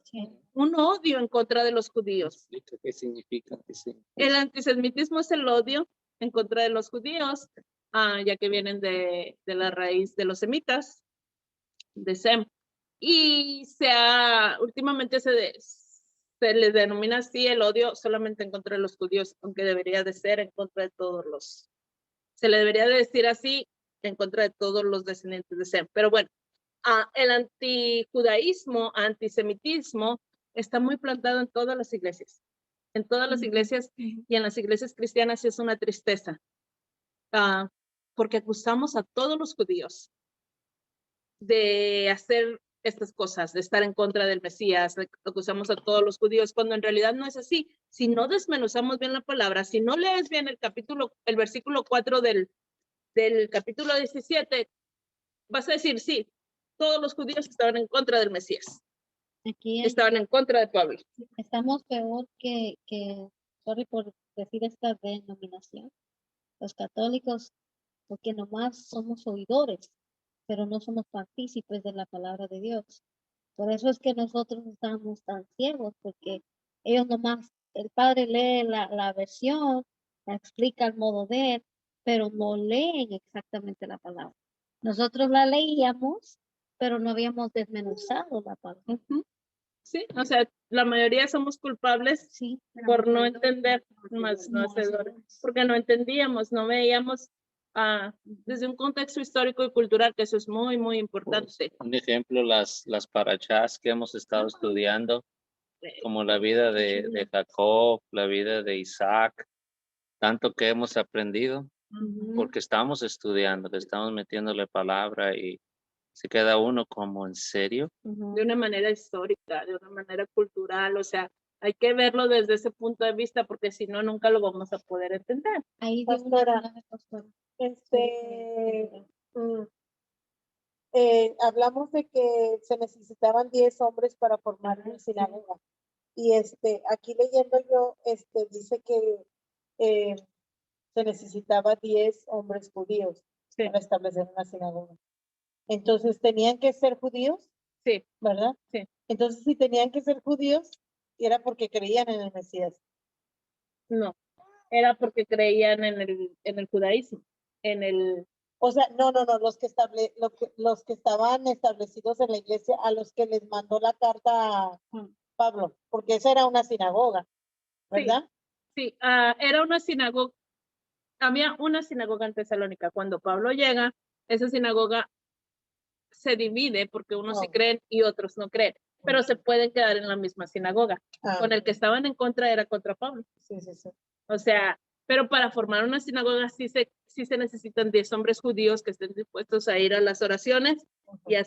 un odio en contra de los judíos. Explica qué significa antisemitismo. El antisemitismo es el odio en contra de los judíos, ya que vienen de la raíz de los semitas, de Sem. Y últimamente se les denomina así el odio solamente en contra de los judíos, aunque debería de ser en contra de todos los. Se le debería de decir así en contra de todos los descendientes de Sem. Pero bueno, el antijudaísmo, antisemitismo, está muy plantado en todas las iglesias. En todas las iglesias y en las iglesias cristianas es una tristeza. Porque acusamos a todos los judíos de hacer estas cosas, de estar en contra del Mesías, acusamos a todos los judíos, cuando en realidad no es así. Si no desmenuzamos bien la palabra, si no lees bien el versículo 4 del capítulo 17, vas a decir, sí, todos los judíos estaban en contra del Mesías. Aquí Estaban en contra de Pablo. estamos peor sorry por decir esta denominación, los católicos, porque nomás somos oidores, pero no somos partícipes de la palabra de Dios. Por eso es que nosotros estamos tan ciegos, porque ellos nomás, el padre lee la versión, la explica al modo de él, pero no leen exactamente la palabra. Nosotros la leíamos, pero no habíamos desmenuzado la palabra. Sí, o sea, la mayoría somos culpables Sí, por no entender, más no hacedores, porque no entendíamos, no veíamos desde un contexto histórico y cultural, que eso es muy, muy importante. Un ejemplo, las parachás que hemos estado estudiando, como la vida de Jacob, la vida de Isaac, tanto que hemos aprendido, porque estamos estudiando, le estamos metiéndole palabra y se queda uno como, ¿en serio? De una manera histórica, de una manera cultural, o sea, hay que verlo desde ese punto de vista, porque si no, nunca lo vamos a poder entender. ahí Pastora, hablamos de que se necesitaban 10 hombres para formar una sinagoga. Y aquí leyendo yo, dice que se necesitaba 10 hombres judíos para establecer una sinagoga. Entonces, ¿tenían que ser judíos? Sí. ¿Verdad? Sí. Entonces, si tenían que ser judíos, era porque creían en el Mesías. No, era porque creían en el judaísmo, O sea, no, los que estaban establecidos en la iglesia, a los que les mandó la carta Pablo, porque esa era una sinagoga, ¿verdad? Sí, era una sinagoga, había una sinagoga en Tesalónica. Cuando Pablo llega, esa sinagoga se divide porque unos sí creen y otros no creen, pero se pueden quedar en la misma sinagoga. Con el que estaban en contra era contra Pablo. Sí. O sea, pero para formar una sinagoga sí se necesitan 10 hombres judíos que estén dispuestos a ir a las oraciones y a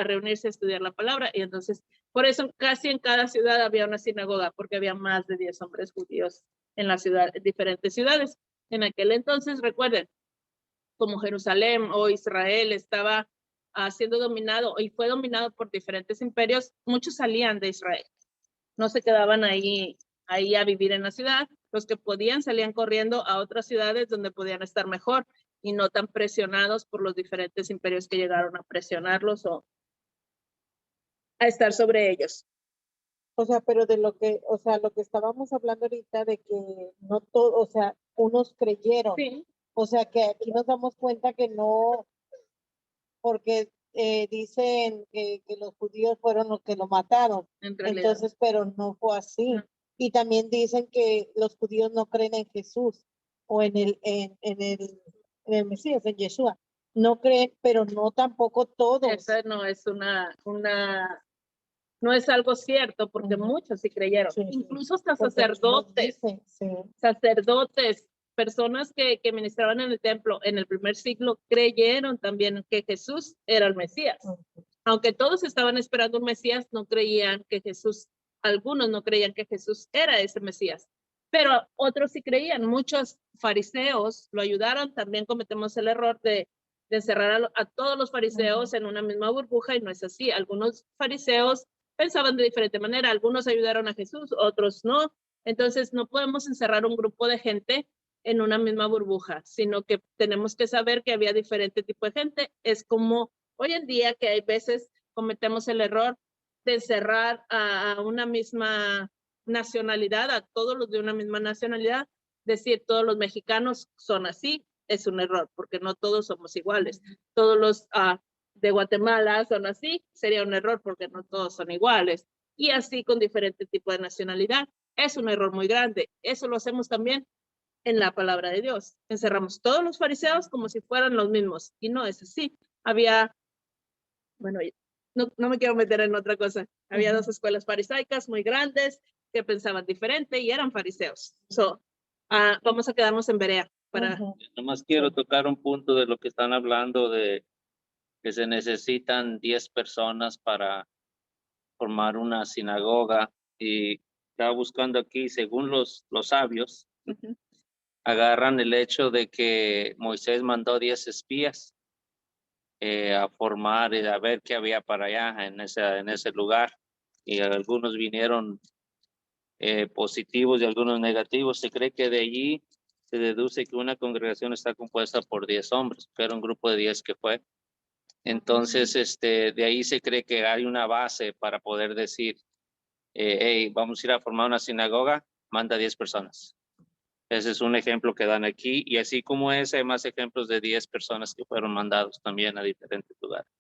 reunirse a estudiar la palabra. Y entonces, por eso casi en cada ciudad había una sinagoga, porque había más de 10 hombres judíos en diferentes ciudades. En aquel entonces, recuerden, como Jerusalén o Israel estaba siendo dominado y fue dominado por diferentes imperios, muchos salían de Israel. No se quedaban ahí a vivir en la ciudad, Los que podían salían corriendo a otras ciudades donde podían estar mejor y no tan presionados por los diferentes imperios que llegaron a presionarlos o a estar sobre ellos. O sea, pero de lo que, o sea, lo que estábamos hablando ahorita de que no todo, o sea, unos creyeron. Sí, O sea, que aquí nos damos cuenta que no, porque dicen que los judíos fueron los que lo mataron. en realidad. Entonces, pero no fue así. No. Y también dicen que los judíos no creen en Jesús o en el Mesías, en Yeshua. No creen, pero no tampoco todos. Esa no es no es algo cierto, porque Ujú. muchos sí creyeron. Sí, sí. Incluso hasta Porque nos sacerdotes, dicen, sí. sacerdotes, personas que ministraban en el templo en el primer siglo creyeron también que Jesús era el Mesías. Ujú. Aunque todos estaban esperando un Mesías, no creían que Jesús, algunos no creían que Jesús era ese Mesías, pero otros sí creían. Muchos fariseos lo ayudaron. También cometemos el error de encerrar a todos los fariseos en una misma burbuja, y no es así. Algunos fariseos pensaban de diferente manera, algunos ayudaron a Jesús, otros no. Entonces no podemos encerrar un grupo de gente en una misma burbuja, sino que tenemos que saber que había diferente tipo de gente. Es como hoy en día que hay veces cometemos el error de encerrar a una misma nacionalidad, a todos los de una misma nacionalidad, decir todos los mexicanos son así, es un error, porque no todos somos iguales. Todos los de Guatemala son así, sería un error porque no todos son iguales. Y así con diferente tipo de nacionalidad. Es un error muy grande. Eso lo hacemos también en la palabra de Dios. Encerramos todos los fariseos como si fueran los mismos, y no es así. Había, bueno, no me quiero meter en otra cosa. Había dos escuelas farisaicas muy grandes que pensaban diferente y eran fariseos. Vamos a quedarnos en Berea para... Nomás quiero tocar un punto de lo que están hablando de que se necesitan 10 personas para formar una sinagoga, y estaba buscando aquí, según los sabios, agarran el hecho de que Moisés mandó 10 espías a formar y a ver qué había para allá en ese lugar, y algunos vinieron positivos y algunos negativos. Se cree que de allí se deduce que una congregación está compuesta por 10 hombres, pero un grupo de 10 que fue. Entonces, de ahí se cree que hay una base para poder decir, hey, vamos a ir a formar una sinagoga, manda 10 personas. Ese es un ejemplo que dan aquí, y así como ese, hay más ejemplos de 10 personas que fueron mandados también a diferentes lugares.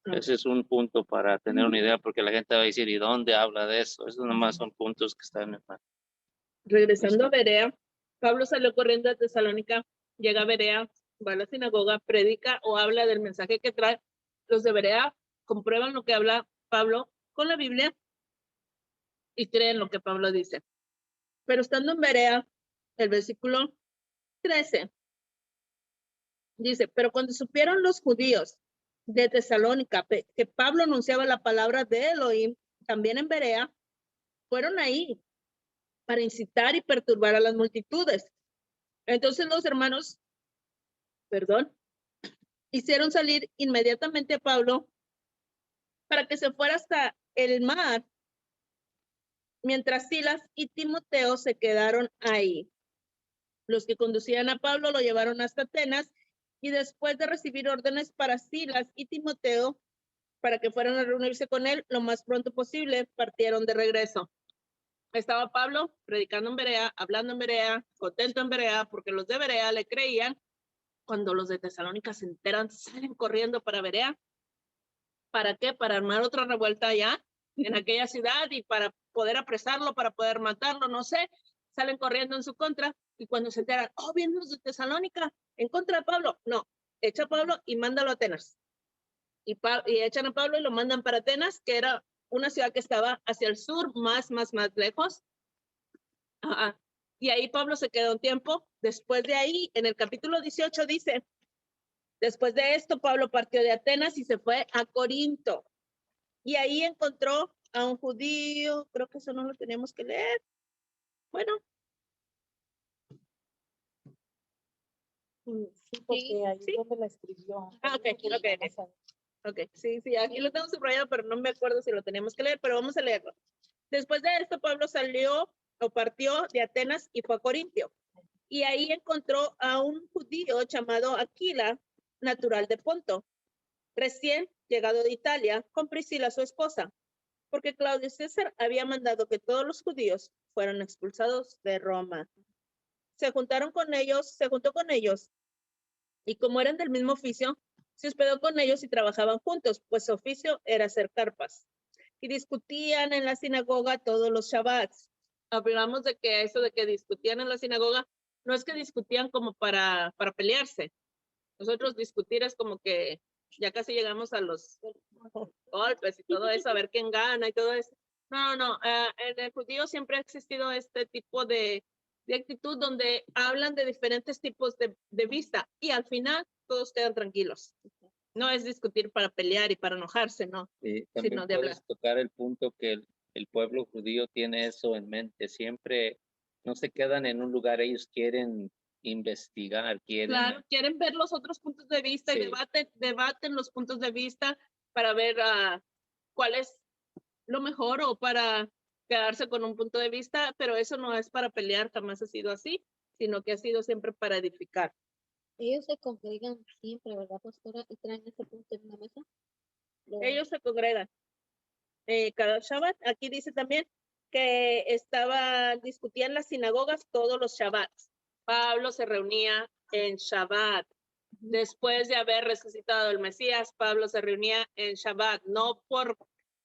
Ese es un punto para tener una idea, porque la gente va a decir, ¿y dónde habla de eso? Esos nomás son puntos que están en la... Regresando a Berea, Pablo salió corriendo de Tesalónica, llega a Berea, va a la sinagoga, predica o habla del mensaje que trae. Los de Berea comprueban lo que habla Pablo con la Biblia y creen lo que Pablo dice. Pero estando en Berea, el versículo 13 dice, pero cuando supieron los judíos de Tesalónica que Pablo anunciaba la palabra de Elohim también en Berea, fueron ahí para incitar y perturbar a las multitudes. Entonces los hermanos, hicieron salir inmediatamente a Pablo para que se fuera hasta el mar, mientras Silas y Timoteo se quedaron ahí. Los que conducían a Pablo lo llevaron hasta Atenas, y después de recibir órdenes para Silas y Timoteo para que fueran a reunirse con él lo más pronto posible, partieron de regreso. Estaba Pablo predicando en Berea, hablando en Berea, contento en Berea, porque los de Berea le creían. Cuando los de Tesalónica se enteran, salen corriendo para Berea. ¿Para qué? Para armar otra revuelta allá, en aquella ciudad, y para poder apresarlo, para poder matarlo, no sé. Salen corriendo en su contra, y cuando se enteran, oh, vienen los de Tesalónica en contra de Pablo. No, echa a Pablo y mándalo a Atenas. Y echan a Pablo y lo mandan para Atenas, que era una ciudad que estaba hacia el sur, más lejos. Y ahí Pablo se quedó un tiempo. Después de ahí, en el capítulo 18 dice, después de esto, Pablo partió de Atenas y se fue a Corinto. Y ahí encontró a un judío, creo que eso no lo teníamos que leer. Bueno. Sí, porque ahí es donde la escribió. Ok, sí, aquí lo tengo subrayado, pero no me acuerdo si lo teníamos que leer, pero vamos a leerlo. Después de esto, Pablo salió o partió de Atenas y fue a Corintio. Y ahí encontró a un judío llamado Aquila, natural de Ponto, recién llegado de Italia, con Priscila, su esposa, porque Claudio César había mandado que todos los judíos fueran expulsados de Roma. Se juntó con ellos, y como eran del mismo oficio, se hospedó con ellos y trabajaban juntos, pues su oficio era hacer carpas. Y discutían en la sinagoga todos los Shabbats. Hablamos de que eso de que discutían en la sinagoga, no es que discutían como para pelearse. Nosotros discutir es como que ya casi llegamos a los golpes y todo eso, a ver quién gana y todo eso. No. En el judío siempre ha existido este tipo de actitud donde hablan de diferentes tipos de vista y al final todos quedan tranquilos. No es discutir para pelear y para enojarse, no. También Sino de hablar. puedes tocar el punto que el pueblo judío tiene eso en mente. Siempre no se quedan en un lugar, ellos quieren investigar, Claro, quieren ver los otros puntos de vista y Sí. debaten los puntos de vista para ver cuál es lo mejor o para quedarse con un punto de vista, pero eso no es para pelear, jamás ha sido así, sino que ha sido siempre para edificar. Ellos se congregan siempre, ¿verdad, pastora? Y traen ese punto en una mesa. Ellos se congregan cada Shabbat. Aquí dice también que discutían las sinagogas todos los Shabbats. Pablo se reunía en Shabbat. Después de haber resucitado el Mesías, Pablo se reunía en Shabbat, no por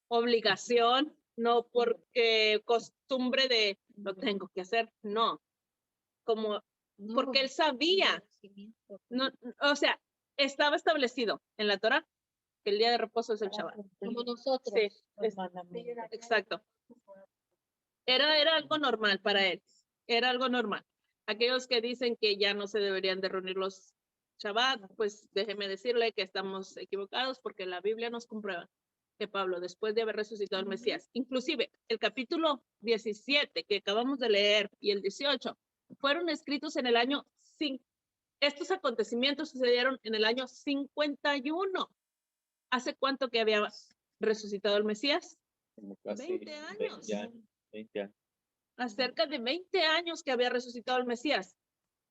obligación, no porque costumbre de lo tengo que hacer, no. Porque él sabía, no, o sea, estaba establecido en la Torá que el día de reposo es el Shabbat. Como nosotros. Sí, exacto. Era algo normal para él, era algo normal. Aquellos que dicen que ya no se deberían de reunir los Shabbat, pues déjeme decirle que estamos equivocados porque la Biblia nos comprueba que Pablo, después de haber resucitado al Mesías, inclusive el capítulo 17 que acabamos de leer y el 18, fueron escritos en el año 5. Estos acontecimientos sucedieron en el año 51. ¿Hace cuánto que había resucitado el Mesías? Como casi 20 años. 20 años. Acerca de 20 años que había resucitado el Mesías.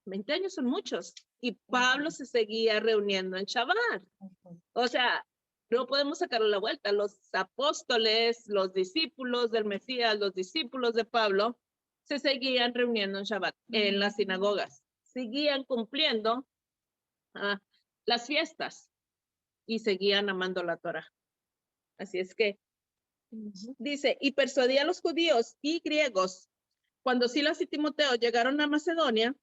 20 años son muchos. Y Pablo se seguía reuniendo en Shabbat. O sea, no podemos sacarle la vuelta. Los apóstoles, los discípulos del Mesías, los discípulos de Pablo, se seguían reuniendo en Shabbat, en las sinagogas. Seguían cumpliendo las fiestas y seguían amando la Torah. Así es que dice, y persuadía a los judíos y griegos. Cuando Silas y Timoteo llegaron a Macedonia,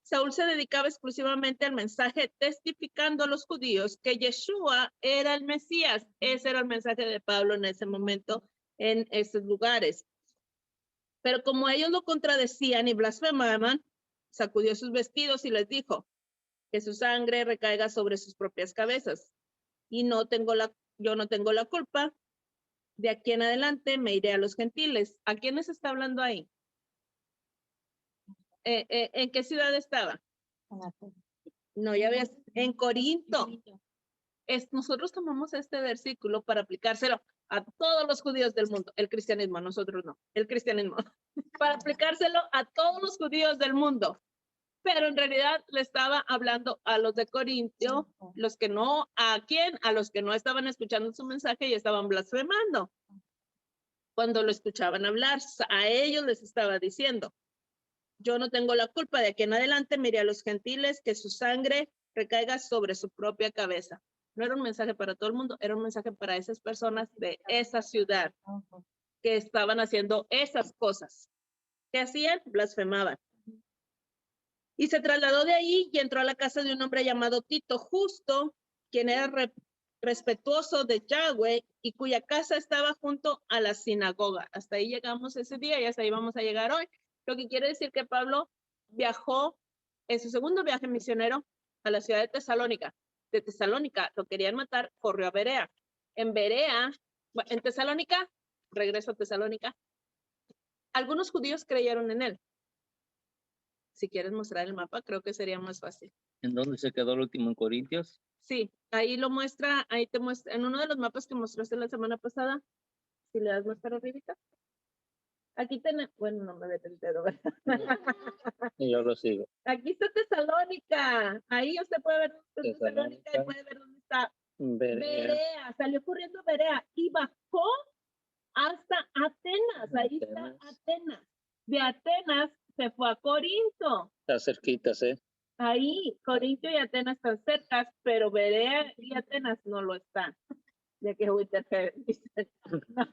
Saúl se dedicaba exclusivamente al mensaje, testificando a los judíos que Yeshua era el Mesías. Ese era el mensaje de Pablo en ese momento, en esos lugares. Pero como ellos lo contradecían y blasfemaban, sacudió sus vestidos y les dijo que su sangre recaiga sobre sus propias cabezas. Y yo no tengo la culpa. De aquí en adelante me iré a los gentiles. ¿A quiénes está hablando ahí? ¿En qué ciudad estaba? No, ya ves, en Corinto. Nosotros tomamos este versículo para aplicárselo a todos los judíos del mundo. El cristianismo, nosotros no. El cristianismo. Para aplicárselo a todos los judíos del mundo. Pero en realidad le estaba hablando a los de Corintio, los que no, ¿a quién? A los que no estaban escuchando su mensaje y estaban blasfemando. Cuando lo escuchaban hablar, a ellos les estaba diciendo, yo no tengo la culpa, de aquí en adelante miré a los gentiles que su sangre recaiga sobre su propia cabeza. No era un mensaje para todo el mundo, era un mensaje para esas personas de esa ciudad que estaban haciendo esas cosas. ¿Qué hacían? Blasfemaban. Y se trasladó de ahí y entró a la casa de un hombre llamado Tito Justo, quien era respetuoso de Yahweh y cuya casa estaba junto a la sinagoga. Hasta ahí llegamos ese día y hasta ahí vamos a llegar hoy. Lo que quiere decir que Pablo viajó en su segundo viaje misionero a la ciudad de Tesalónica. De Tesalónica lo querían matar, corrió a Berea. En Tesalónica, regreso a Tesalónica, algunos judíos creyeron en él. Si quieres mostrar el mapa, creo que sería más fácil. ¿En dónde se quedó el último? ¿En Corintios? Sí, ahí lo muestra, ahí te muestra, en uno de los mapas que mostraste la semana pasada, si le das más para arribita. Aquí tenemos, bueno, no me ve el dedo, ¿verdad? Y yo lo sigo. Aquí está Tesalónica. Ahí usted puede ver dónde está Tesalónica y puede ver dónde está Berea. Salió corriendo Berea y bajó hasta Atenas. Ahí está Atenas. De Atenas se fue a Corinto. Está cerquita, ¿sí? Ahí, Corinto y Atenas están cercas, pero Berea y Atenas no lo están. Ya que Winterfell dice, no.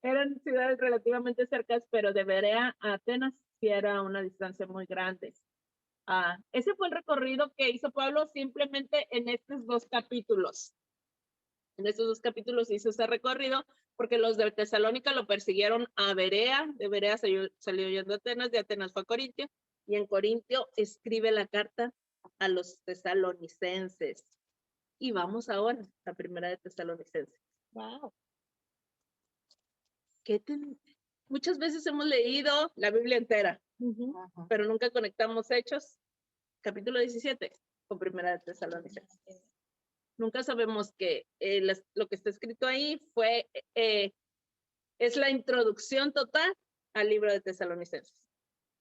Eran ciudades relativamente cercas, pero de Berea a Atenas sí era una distancia muy grande. Ese fue el recorrido que hizo Pablo simplemente en estos 2 capítulos. En estos 2 capítulos hizo ese recorrido porque los de Tesalónica lo persiguieron a Berea, de Berea salió yendo a Atenas, de Atenas fue a Corintio, y en Corintio escribe la carta a los tesalonicenses. Y vamos ahora a Primera de Tesalonicenses. Wow. Muchas veces hemos leído la Biblia entera, pero nunca conectamos Hechos, capítulo 17, con Primera de Tesalonicenses. Nunca sabemos que lo que está escrito ahí es la introducción total al libro de Tesalonicenses.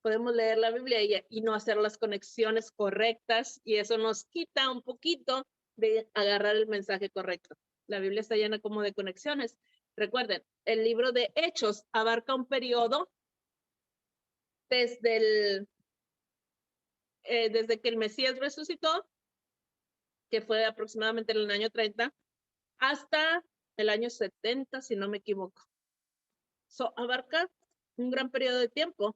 Podemos leer la Biblia y no hacer las conexiones correctas, y eso nos quita un poquito de agarrar el mensaje correcto. La Biblia está llena como de conexiones. Recuerden, el libro de Hechos abarca un periodo desde que el Mesías resucitó, que fue aproximadamente en el año 30, hasta el año 70, si no me equivoco. Abarca un gran periodo de tiempo,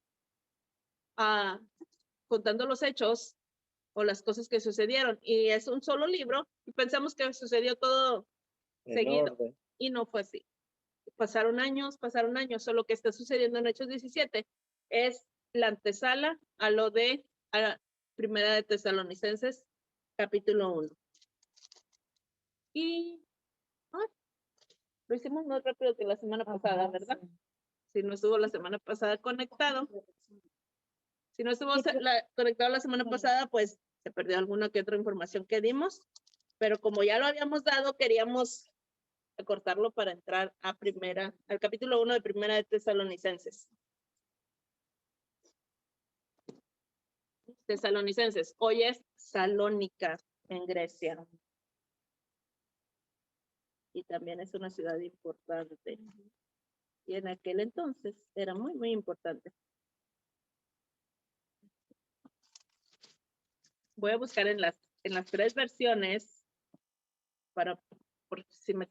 contando los hechos o las cosas que sucedieron. Y es un solo libro, y pensamos que sucedió todo seguido. Y no fue así. Pasaron años, solo que está sucediendo en Hechos 17 es la antesala a lo de Primera de Tesalonicenses, capítulo 1. Y lo hicimos más rápido que la semana pasada, ¿verdad? Sí. Si no estuvo la semana pasada conectado. Si no estuvo conectado la semana pasada, pues se perdió alguna que otra información que dimos. Pero como ya lo habíamos dado, queríamos acortarlo para entrar al capítulo 1 de Primera de Tesalonicenses. Tesalonicenses, hoy es Salónica en Grecia. Y también es una ciudad importante. Y en aquel entonces era muy, muy importante. Voy a buscar en las 3 versiones porque si me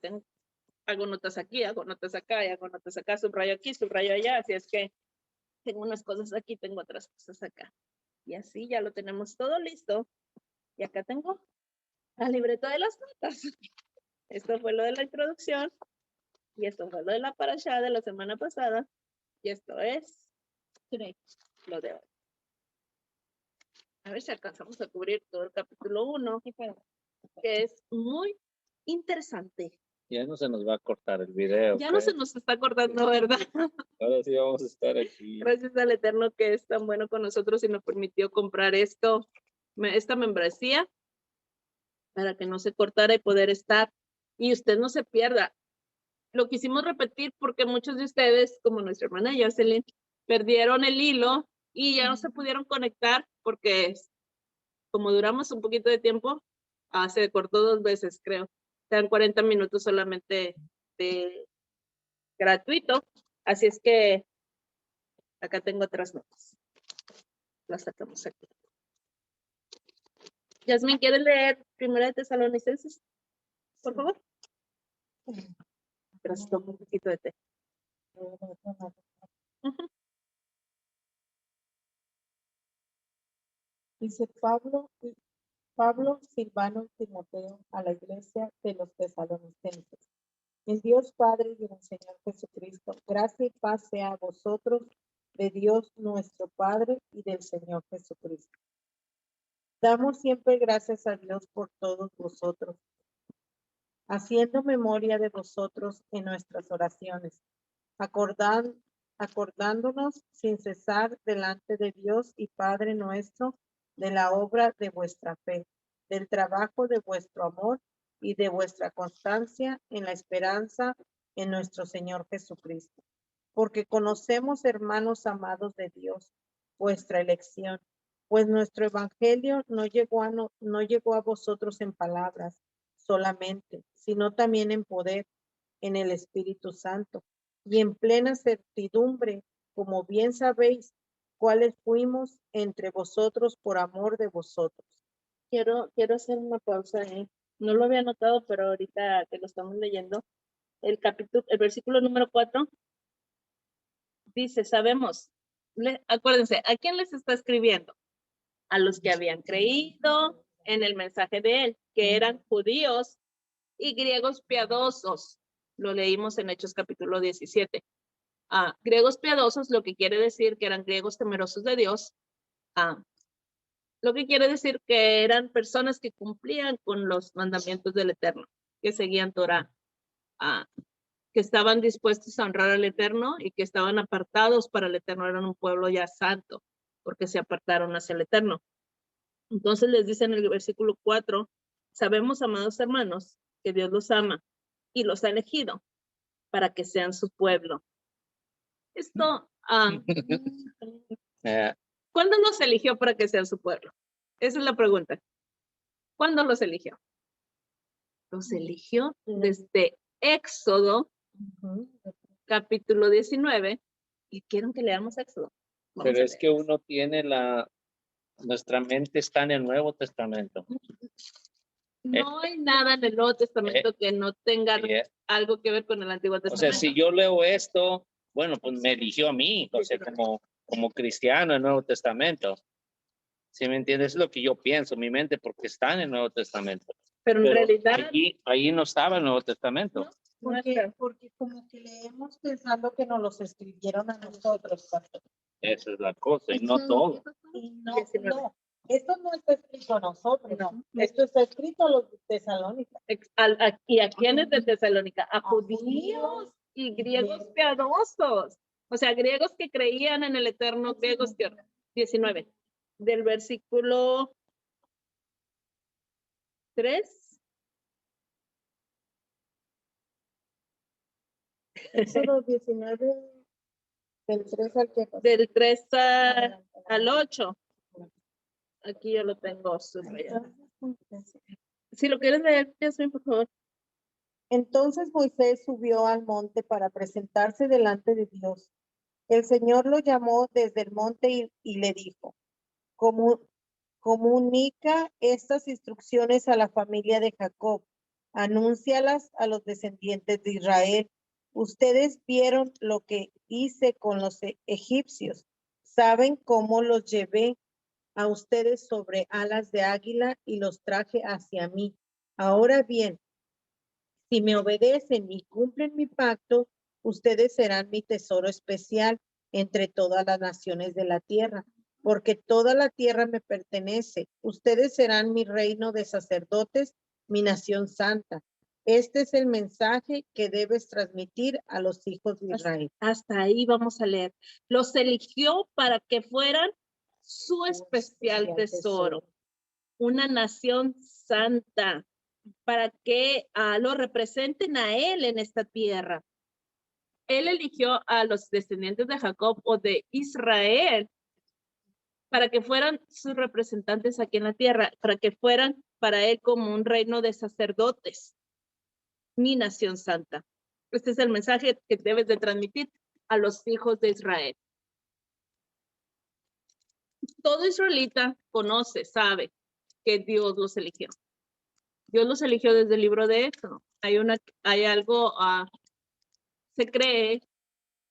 hago notas aquí, hago notas acá, y hago notas acá, subrayo aquí, subrayo allá, así es que tengo unas cosas aquí, tengo otras cosas acá. Y así ya lo tenemos todo listo. Y acá tengo la libreta de las notas. Esto fue lo de la introducción. Y esto fue lo de la parashá de la semana pasada. Y esto es lo de hoy. A ver si alcanzamos a cubrir todo el capítulo 1, que es muy interesante. Ya no se nos va a cortar el video. Ya no se nos está cortando, ¿verdad? Ahora sí vamos a estar aquí. Gracias al Eterno que es tan bueno con nosotros y nos permitió comprar esta membresía para que no se cortara y poder estar. Y usted no se pierda. Lo quisimos repetir porque muchos de ustedes, como nuestra hermana Jocelyn, perdieron el hilo y ya no se pudieron conectar porque como duramos un poquito de tiempo, se cortó 2 veces, creo. Sean 40 minutos solamente de gratuito. Así es que acá tengo otras notas. Las sacamos aquí. Yasmin, ¿quieres leer Primera de Tesalonicenses? Por favor. Gracias, tomo un poquito de té. Dice Pablo, Silvano y Timoteo a la iglesia de los tesalonicenses. El Dios Padre y el Señor Jesucristo, gracia y paz sea a vosotros, de Dios nuestro Padre y del Señor Jesucristo. Damos siempre gracias a Dios por todos vosotros, haciendo memoria de vosotros en nuestras oraciones, acordándonos sin cesar delante de Dios y Padre nuestro de la obra de vuestra fe, del trabajo de vuestro amor y de vuestra constancia en la esperanza en nuestro Señor Jesucristo. porque conocemos, hermanos amados de Dios, vuestra elección, pues nuestro evangelio no llegó a vosotros en palabras solamente, sino también en poder, en el Espíritu Santo, y en plena certidumbre, como bien sabéis, cuáles fuimos entre vosotros por amor de vosotros. Quiero hacer una pausa, ¿eh? No lo había notado, pero ahorita que lo estamos leyendo, el versículo número 4 dice, sabemos, acuérdense, ¿a quién les está escribiendo? A los que habían creído en el mensaje de él, que eran judíos y griegos piadosos. Lo leímos en Hechos capítulo 17. Griegos piadosos, lo que quiere decir que eran griegos temerosos de Dios. Lo que quiere decir que eran personas que cumplían con los mandamientos del Eterno, que seguían Torah, que estaban dispuestos a honrar al Eterno y que estaban apartados para el Eterno. Eran un pueblo ya santo, porque se apartaron hacia el Eterno. Entonces les dice en el versículo 4, sabemos, amados hermanos, que Dios los ama y los ha elegido para que sean su pueblo. Esto, ¿cuándo los eligió para que sean su pueblo? Esa es la pregunta. ¿Cuándo los eligió? Los eligió desde Éxodo, capítulo 19. ¿Y quieren que leamos Éxodo? Vamos Pero a es leer. que uno tiene nuestra mente está en el Nuevo Testamento. No hay nada en el Nuevo Testamento que no tenga algo que ver con el Antiguo O Testamento. sea, si yo leo esto, bueno, pues me eligió a mí, o sea, como cristiano en el Nuevo Testamento. ¿Sí me entiendes? Es lo que yo pienso, mi mente, porque está en el Nuevo Testamento. Pero en realidad, Allí no estaba el Nuevo Testamento. Porque como que leemos pensando que nos los escribieron a nosotros, pastor. Esa es la cosa, y no todo. Y no, esto no está escrito a nosotros, no. Esto está escrito a los de Tesalónica. ¿Y a quiénes de Tesalónica? A judíos y griegos piadosos. O sea, griegos que creían en el Eterno, griegos que 19. Del versículo 3. Éxodo 19, del 3 al que pasó. Del 3 al 8. Aquí yo lo tengo subrayado. Si lo quieres leer, Jasmine, por favor. Entonces Moisés subió al monte para presentarse delante de Dios. El Señor lo llamó desde el monte y le dijo, comunica estas instrucciones a la familia de Jacob, anúncialas a los descendientes de Israel. Ustedes vieron lo que hice con los egipcios, saben cómo los llevé a ustedes sobre alas de águila y los traje hacia mí. Ahora bien, si me obedecen y cumplen mi pacto, ustedes serán mi tesoro especial entre todas las naciones de la tierra, porque toda la tierra me pertenece. Ustedes serán mi reino de sacerdotes, mi nación santa. Este es el mensaje que debes transmitir a los hijos de Israel. Hasta ahí vamos a leer. Los eligió para que fueran su especial tesoro, una nación santa, para que lo representen a él en esta tierra. Él eligió a los descendientes de Jacob o de Israel para que fueran sus representantes aquí en la tierra, para que fueran para él como un reino de sacerdotes, mi nación santa. Este es el mensaje que debes de transmitir a los hijos de Israel. Todo israelita conoce, sabe que Dios los eligió. Dios los eligió desde el libro de Éxodo. Hay algo, se cree,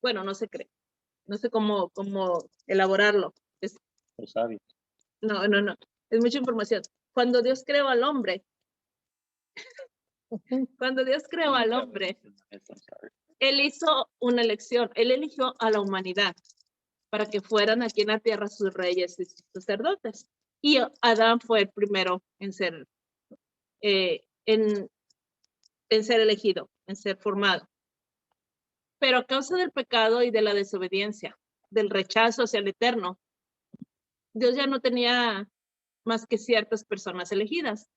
bueno, no se cree, no sé cómo elaborarlo. No, es mucha información. Cuando Dios creó al hombre, Él hizo una elección. Él eligió a la humanidad para que fueran aquí en la tierra sus reyes y sus sacerdotes. Y Adán fue el primero en ser elegido, en ser formado. Pero a causa del pecado y de la desobediencia, del rechazo hacia el Eterno, Dios ya no tenía más que ciertas personas elegidas.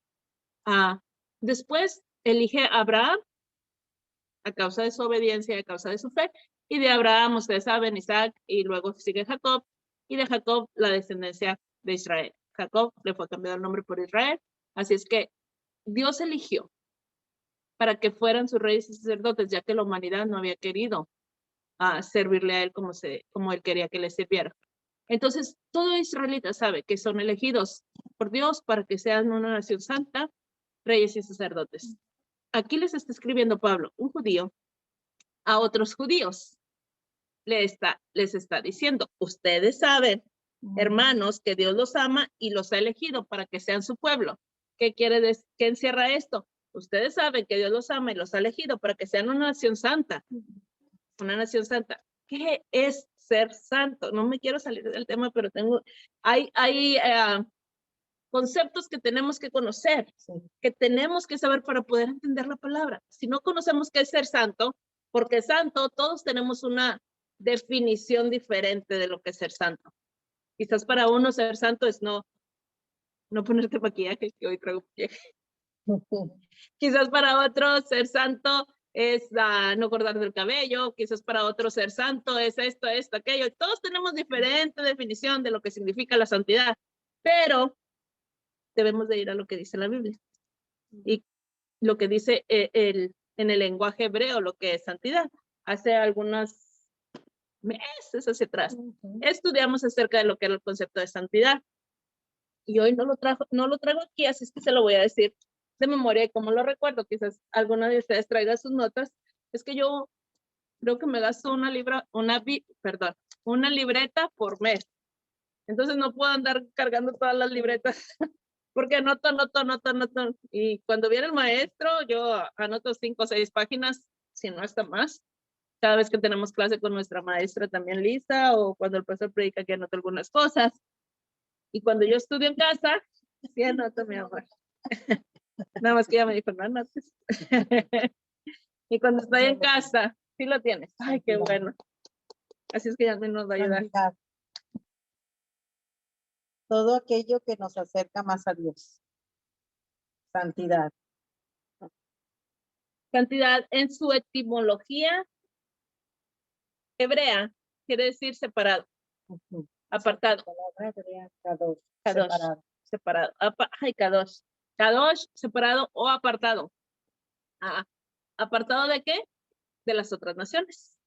Después elige a Abraham a causa de su obediencia y a causa de su fe, Y de Abraham, ustedes saben, Isaac, y luego sigue Jacob, y de Jacob la descendencia de Israel. Jacob le fue cambiado el nombre por Israel, así es que Dios eligió para que fueran sus reyes y sacerdotes, ya que la humanidad no había querido servirle a él como él quería que le sirviera. Entonces, todo israelita sabe que son elegidos por Dios para que sean una nación santa, reyes y sacerdotes. Aquí les está escribiendo Pablo, un judío, a otros judíos. Les está diciendo, ustedes saben, hermanos, que Dios los ama y los ha elegido para que sean su pueblo. ¿Qué quiere decir? ¿Qué encierra esto? Ustedes saben que Dios los ama y los ha elegido para que sean una nación santa. Una nación santa. ¿Qué es ser santo? No me quiero salir del tema, pero hay conceptos que tenemos que conocer, que tenemos que saber para poder entender la palabra. Si no conocemos qué es ser santo, porque santo, todos tenemos una definición diferente de lo que es ser santo. Quizás para uno ser santo es no ponerte maquillaje, que hoy traigo maquillaje. Quizás para otros ser santo es no cortar del cabello, quizás para otros ser santo es esto, aquello. Todos tenemos diferente definición de lo que significa la santidad, pero debemos de ir a lo que dice la Biblia. Y lo que dice en el lenguaje hebreo, lo que es santidad. Hace algunos meses hacia atrás, estudiamos acerca de lo que era el concepto de santidad. Y hoy no lo traigo aquí, así es que se lo voy a decir de memoria, y como lo recuerdo, quizás alguna de ustedes traiga sus notas. Es que yo creo que me gasto una libreta por mes. Entonces no puedo andar cargando todas las libretas porque anoto. Y cuando viene el maestro, yo anoto 5 o 6 páginas, si no está más. Cada vez que tenemos clase con nuestra maestra también Lisa, o cuando el profesor predica, que anoto algunas cosas. Y cuando yo estudio en casa, sí anoto, mi amor. Nada más que ella me dijo, no anotes. Y cuando estoy en casa, sí lo tienes. Ay, qué bueno. Así es que ya nos va a ayudar. Santidad. Todo aquello que nos acerca más a Dios. Santidad. Santidad en su etimología hebrea quiere decir separado, apartado. Kadosh, Kadosh, separado. Ay, Kadosh. Kadosh, separado o apartado. ¿Apartado de qué? De las otras naciones.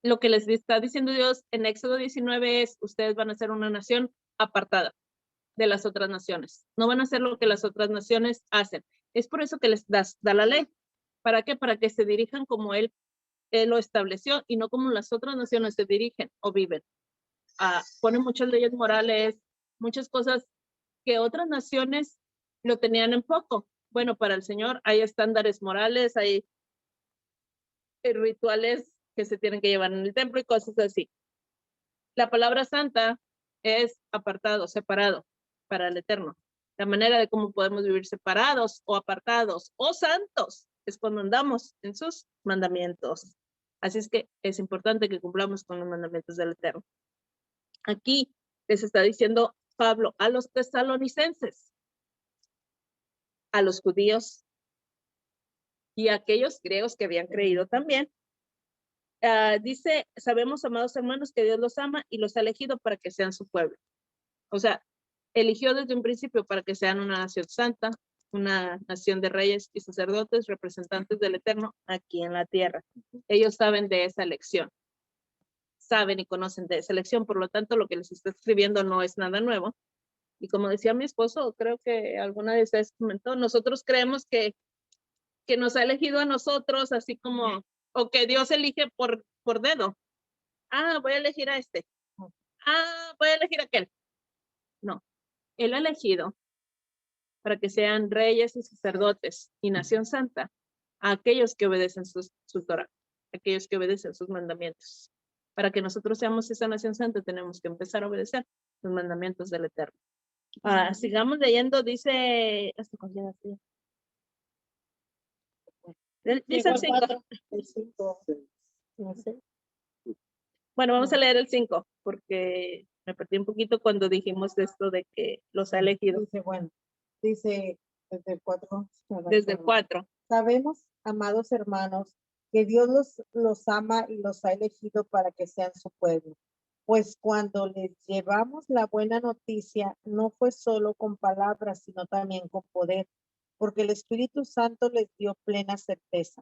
Lo que les está diciendo Dios en Éxodo 19 es, ustedes van a ser una nación apartada de las otras naciones. No van a hacer lo que las otras naciones hacen. Es por eso que les da la ley. ¿Para qué? Para que se dirijan como Él lo estableció y no como las otras naciones se dirigen o viven. Pone muchas leyes morales, muchas cosas que otras naciones lo tenían en poco. Bueno, para el Señor hay estándares morales, hay rituales que se tienen que llevar en el templo y cosas así. La palabra santa es apartado, separado para el Eterno. La manera de cómo podemos vivir separados o apartados o santos es cuando andamos en sus mandamientos. Así es que es importante que cumplamos con los mandamientos del Eterno. Aquí les está diciendo Pablo a los tesalonicenses, a los judíos y a aquellos griegos que habían creído también. Dice, sabemos, amados hermanos, que Dios los ama y los ha elegido para que sean su pueblo. O sea, eligió desde un principio para que sean una nación santa, una nación de reyes y sacerdotes, representantes del Eterno aquí en la tierra. Ellos saben de esa elección. Saben y conocen de esa elección, por lo tanto, lo que les está escribiendo no es nada nuevo. Y como decía mi esposo, creo que alguna de ustedes comentó, nosotros creemos que nos ha elegido a nosotros, así como, o que Dios elige por dedo. Voy a elegir a este. Voy a elegir a aquel. No, Él ha elegido para que sean reyes y sacerdotes y nación santa a aquellos que obedecen su Torah, aquellos que obedecen sus mandamientos. Para que nosotros seamos esa nación santa, tenemos que empezar a obedecer los mandamientos del Eterno. Sigamos leyendo, dice, dice el 5. Bueno, vamos a leer el 5, porque me perdí un poquito cuando dijimos esto de que los ha elegido. Dice desde el 4. Desde el 4. Sabemos, amados hermanos, que Dios los ama y los ha elegido para que sean su pueblo. Pues cuando les llevamos la buena noticia, no fue solo con palabras, sino también con poder, porque el Espíritu Santo les dio plena certeza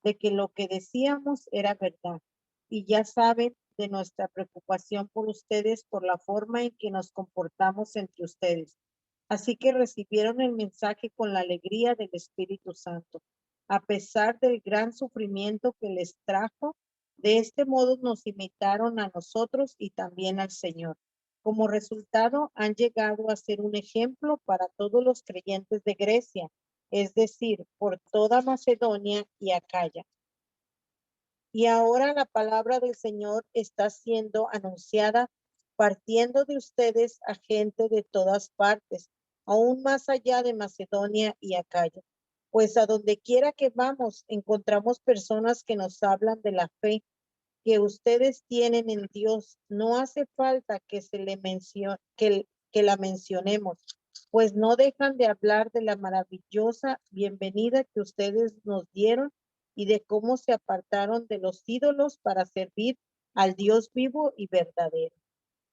de que lo que decíamos era verdad. Y ya saben de nuestra preocupación por ustedes, por la forma en que nos comportamos entre ustedes. Así que recibieron el mensaje con la alegría del Espíritu Santo. A pesar del gran sufrimiento que les trajo, de este modo nos imitaron a nosotros y también al Señor. Como resultado, han llegado a ser un ejemplo para todos los creyentes de Grecia, es decir, por toda Macedonia y Acaya. Y ahora la palabra del Señor está siendo anunciada, partiendo de ustedes a gente de todas partes, aún más allá de Macedonia y Acaya. Pues a donde quiera que vamos, encontramos personas que nos hablan de la fe que ustedes tienen en Dios. No hace falta que se le mencione, que la mencionemos, pues no dejan de hablar de la maravillosa bienvenida que ustedes nos dieron y de cómo se apartaron de los ídolos para servir al Dios vivo y verdadero.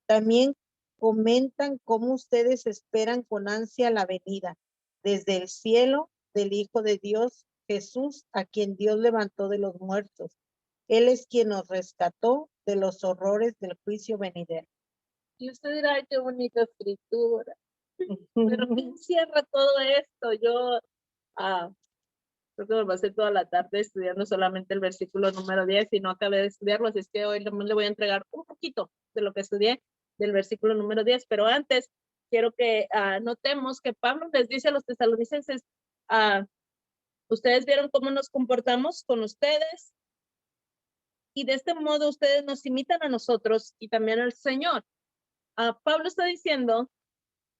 También comentan cómo ustedes esperan con ansia la venida desde el cielo del Hijo de Dios, Jesús, a quien Dios levantó de los muertos. Él es quien nos rescató de los horrores del juicio venidero. Y usted dirá, ay, qué bonita escritura. Pero ¿qué encierra todo esto? Yo creo que me pasé toda la tarde estudiando solamente el versículo número 10 y no acabé de estudiarlo, así es que hoy le voy a entregar un poquito de lo que estudié del versículo número 10, pero antes quiero que notemos que Pablo les dice a los tesalonicenses, ustedes vieron cómo nos comportamos con ustedes y de este modo ustedes nos imitan a nosotros y también al Señor. Pablo está diciendo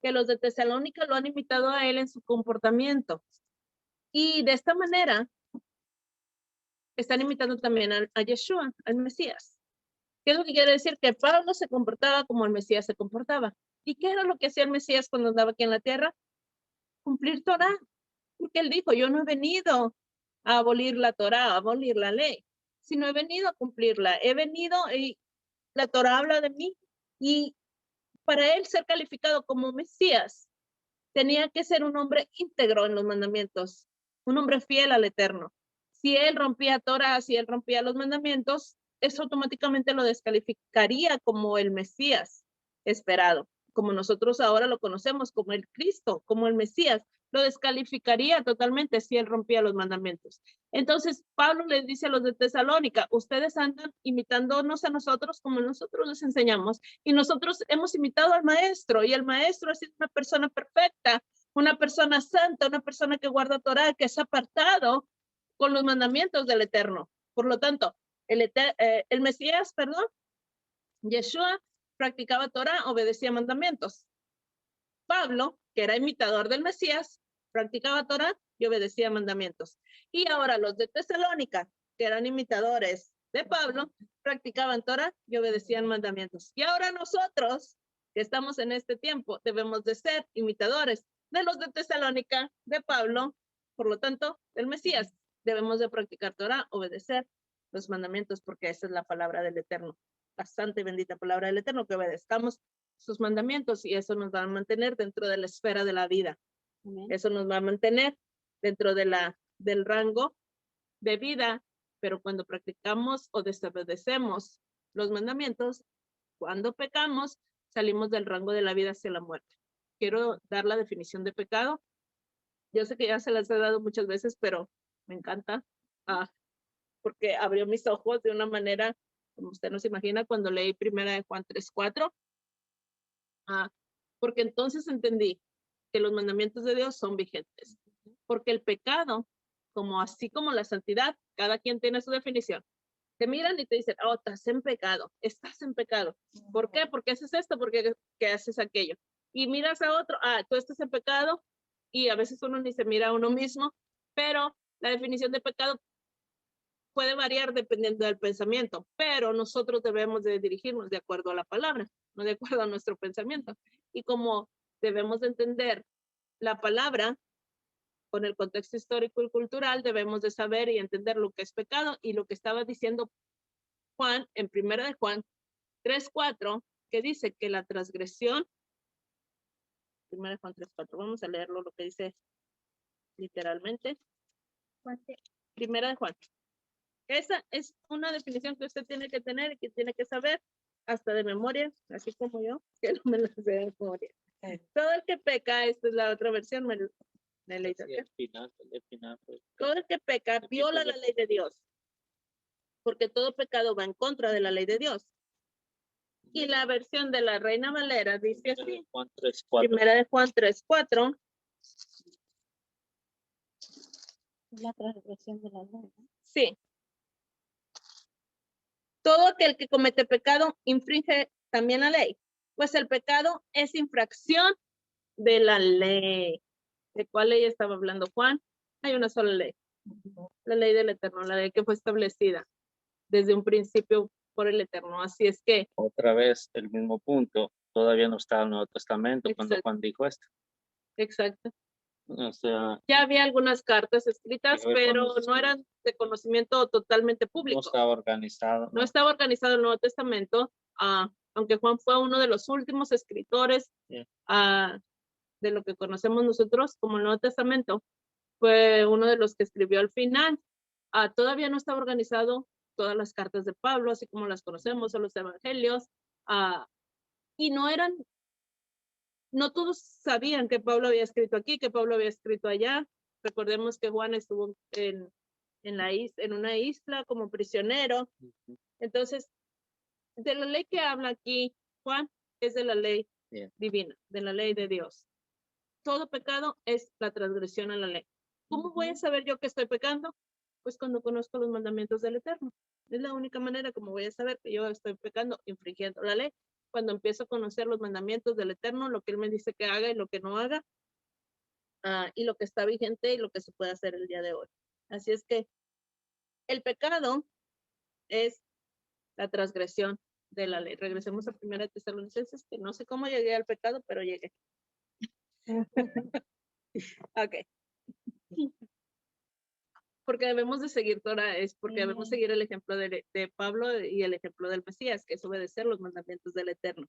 que los de Tesalónica lo han imitado a él en su comportamiento. Y de esta manera están imitando también a Yeshua, al Mesías. ¿Qué es lo que quiere decir? Que Pablo se comportaba como el Mesías se comportaba. ¿Y qué era lo que hacía el Mesías cuando andaba aquí en la tierra? Cumplir Torah. Porque él dijo, yo no he venido a abolir la Torah, a abolir la ley, sino he venido a cumplirla. He venido y la Torah habla de mí. Y para él ser calificado como Mesías, tenía que ser un hombre íntegro en los mandamientos, un hombre fiel al Eterno. Si él rompía Torah, si él rompía los mandamientos, eso automáticamente lo descalificaría como el Mesías esperado, como nosotros ahora lo conocemos, como el Cristo, como el Mesías, lo descalificaría totalmente si él rompía los mandamientos. Entonces, Pablo les dice a los de Tesalónica, ustedes andan imitándonos a nosotros como nosotros les enseñamos, y nosotros hemos imitado al maestro, y el maestro ha sido una persona perfecta, una persona santa, una persona que guarda Torah, que es apartado con los mandamientos del Eterno. Por lo tanto, el Mesías, perdón, Yeshua, practicaba Torah, obedecía mandamientos. Pablo, que era imitador del Mesías, practicaba Torah y obedecía mandamientos. Y ahora los de Tesalónica, que eran imitadores de Pablo, practicaban Torah y obedecían mandamientos. Y ahora nosotros, que estamos en este tiempo, debemos de ser imitadores de los de Tesalónica, de Pablo, por lo tanto, del Mesías. Debemos de practicar Torah, obedecer los mandamientos, porque esa es la palabra del Eterno, la santa y bendita palabra del Eterno, que obedezcamos sus mandamientos, y eso nos va a mantener dentro de la esfera de la vida. Amén. Eso nos va a mantener dentro de del rango de vida, pero cuando practicamos o desobedecemos los mandamientos, cuando pecamos, salimos del rango de la vida hacia la muerte. Quiero dar la definición de pecado. Yo sé que ya se las he dado muchas veces, pero me encanta, porque abrió mis ojos de una manera, como usted no se imagina, cuando leí 1 Juan 3:4. Porque entonces entendí que los mandamientos de Dios son vigentes. Porque el pecado, así como la santidad, cada quien tiene su definición. Te miran y te dicen, oh, estás en pecado, estás en pecado. ¿Por qué? Porque haces esto, porque haces aquello. Y miras a otro, tú estás en pecado, y a veces uno ni se mira a uno mismo, pero la definición de pecado puede variar dependiendo del pensamiento, pero nosotros debemos de dirigirnos de acuerdo a la palabra, no de acuerdo a nuestro pensamiento. Y como debemos de entender la palabra, con el contexto histórico y cultural, debemos de saber y entender lo que es pecado y lo que estaba diciendo Juan en 1 de Juan 3:4, que dice que la transgresión, 1 de Juan 3:4, vamos a leerlo lo que dice literalmente. 1 de Juan. Esa es una definición que usted tiene que tener y que tiene que saber hasta de memoria, así como yo, que no me la sé de memoria. Todo el que peca, esta es la otra versión, me leí Sí, el final, pues. todo el que peca viola la ley de Dios, porque todo pecado va en contra de la ley de Dios. Y la versión de la Reina Valera dice así, Juan 3:4. 1 de Juan 3:4, La transgresión de la ley, ¿no? sí. Todo aquel que comete pecado infringe también la ley, pues el pecado es infracción de la ley. ¿De cuál ley estaba hablando Juan? Hay una sola ley, la ley del Eterno, la ley que fue establecida desde un principio por el Eterno. Así es que, Otra vez el mismo punto. Todavía no estaba en el Nuevo Testamento cuando Exacto. Juan dijo esto. exacto. O sea, Ya había algunas cartas escritas, Quiero ver pero cuándo se no eran de conocimiento totalmente no público. estaba organizado. No estaba organizado el Nuevo Testamento, aunque Juan fue uno de los últimos escritores Sí. de lo que conocemos nosotros como el Nuevo Testamento, fue uno de los que escribió al final. Todavía no estaba organizado todas las cartas de Pablo, así como las conocemos, o los evangelios, y no todos sabían que Pablo había escrito aquí, que Pablo había escrito allá. Recordemos que Juan estuvo en una isla como prisionero. Entonces, de la ley que habla aquí Juan es de la ley divina, de la ley de Dios. Todo pecado es la transgresión a la ley. ¿Cómo voy a saber yo que estoy pecando? Pues cuando conozco los mandamientos del Eterno. Es la única manera como voy a saber que yo estoy pecando, infringiendo la ley. Cuando empiezo a conocer los mandamientos del Eterno, lo que Él me dice que haga y lo que no haga, y lo que está vigente y lo que se puede hacer el día de hoy. Así es que el pecado es la transgresión de la ley. Regresemos a 1 Tesalonicenses, que no sé cómo llegué al pecado, pero llegué. Ok. Porque debemos de seguir Torah, es porque debemos seguir el ejemplo de Pablo y el ejemplo del Mesías, que es obedecer los mandamientos del Eterno.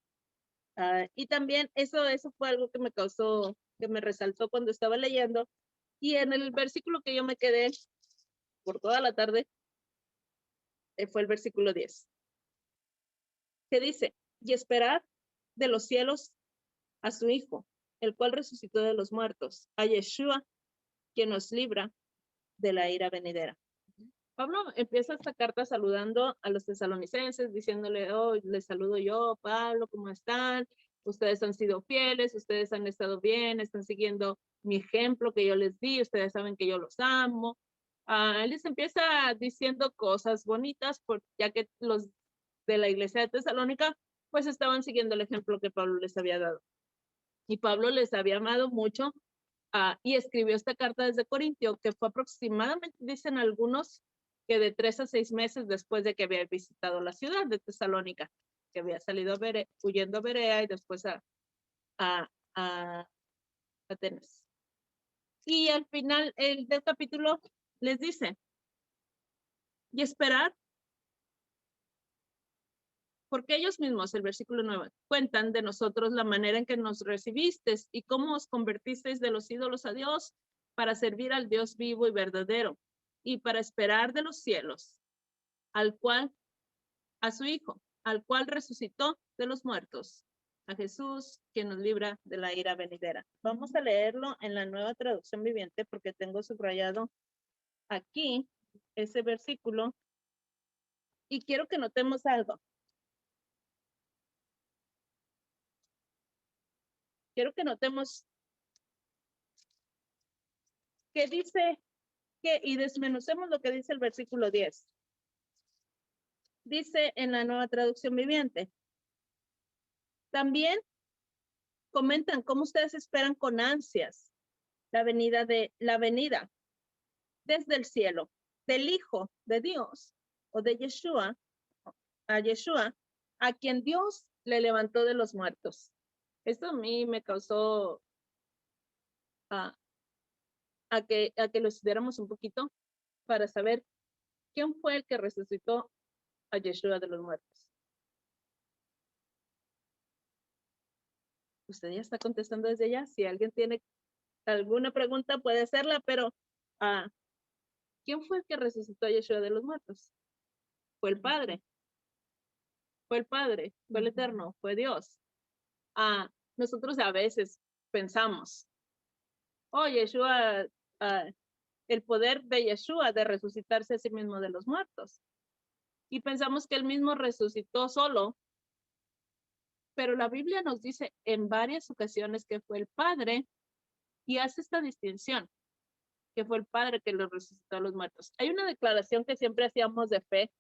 Y también eso fue algo que me causó, que me resaltó cuando estaba leyendo. Y en el versículo que yo me quedé por toda la tarde, fue el versículo 10, que dice, y esperar de los cielos a su Hijo, el cual resucitó de los muertos, a Yeshua, quien nos libra de la ira venidera. Pablo empieza esta carta saludando a los tesalonicenses, diciéndole, oh, les saludo yo, Pablo, ¿cómo están? Ustedes han sido fieles, ustedes han estado bien, están siguiendo mi ejemplo que yo les di, ustedes saben que yo los amo. Él les empieza diciendo cosas bonitas, ya que los de la iglesia de Tesalónica, pues estaban siguiendo el ejemplo que Pablo les había dado. Y Pablo les había amado mucho, y escribió esta carta desde Corintio, que fue aproximadamente, dicen algunos, que de 3 a 6 meses después de que había visitado la ciudad de Tesalónica, que había salido huyendo a Berea y después a Atenas. Y al final del capítulo les dice, y esperar, porque ellos mismos, el versículo 9, cuentan de nosotros la manera en que nos recibisteis y cómo os convertisteis de los ídolos a Dios para servir al Dios vivo y verdadero y para esperar de los cielos, a su Hijo, al cual resucitó de los muertos, a Jesús, quien nos libra de la ira venidera. Vamos a leerlo en la Nueva Traducción Viviente porque tengo subrayado aquí ese versículo y quiero que notemos algo. Quiero que notemos que dice y desmenucemos lo que dice el versículo 10. Dice en la Nueva Traducción Viviente. También comentan cómo ustedes esperan con ansias la venida desde el cielo del Hijo de Dios o de Yeshua, a quien Dios le levantó de los muertos. Esto a mí me causó a que lo estudiáramos un poquito para saber quién fue el que resucitó a Yeshua de los muertos. Usted ya está contestando desde ya. Si alguien tiene alguna pregunta puede hacerla, pero ¿quién fue el que resucitó a Yeshua de los muertos? Fue el Padre. Fue el Padre, fue el Eterno, fue Dios. Nosotros a veces pensamos, oh, Yeshua, el poder de Yeshua de resucitarse a sí mismo de los muertos. Y pensamos que él mismo resucitó solo, pero la Biblia nos dice en varias ocasiones que fue el Padre y hace esta distinción, que fue el Padre que lo resucitó a los muertos. Hay una declaración que siempre hacíamos de fe,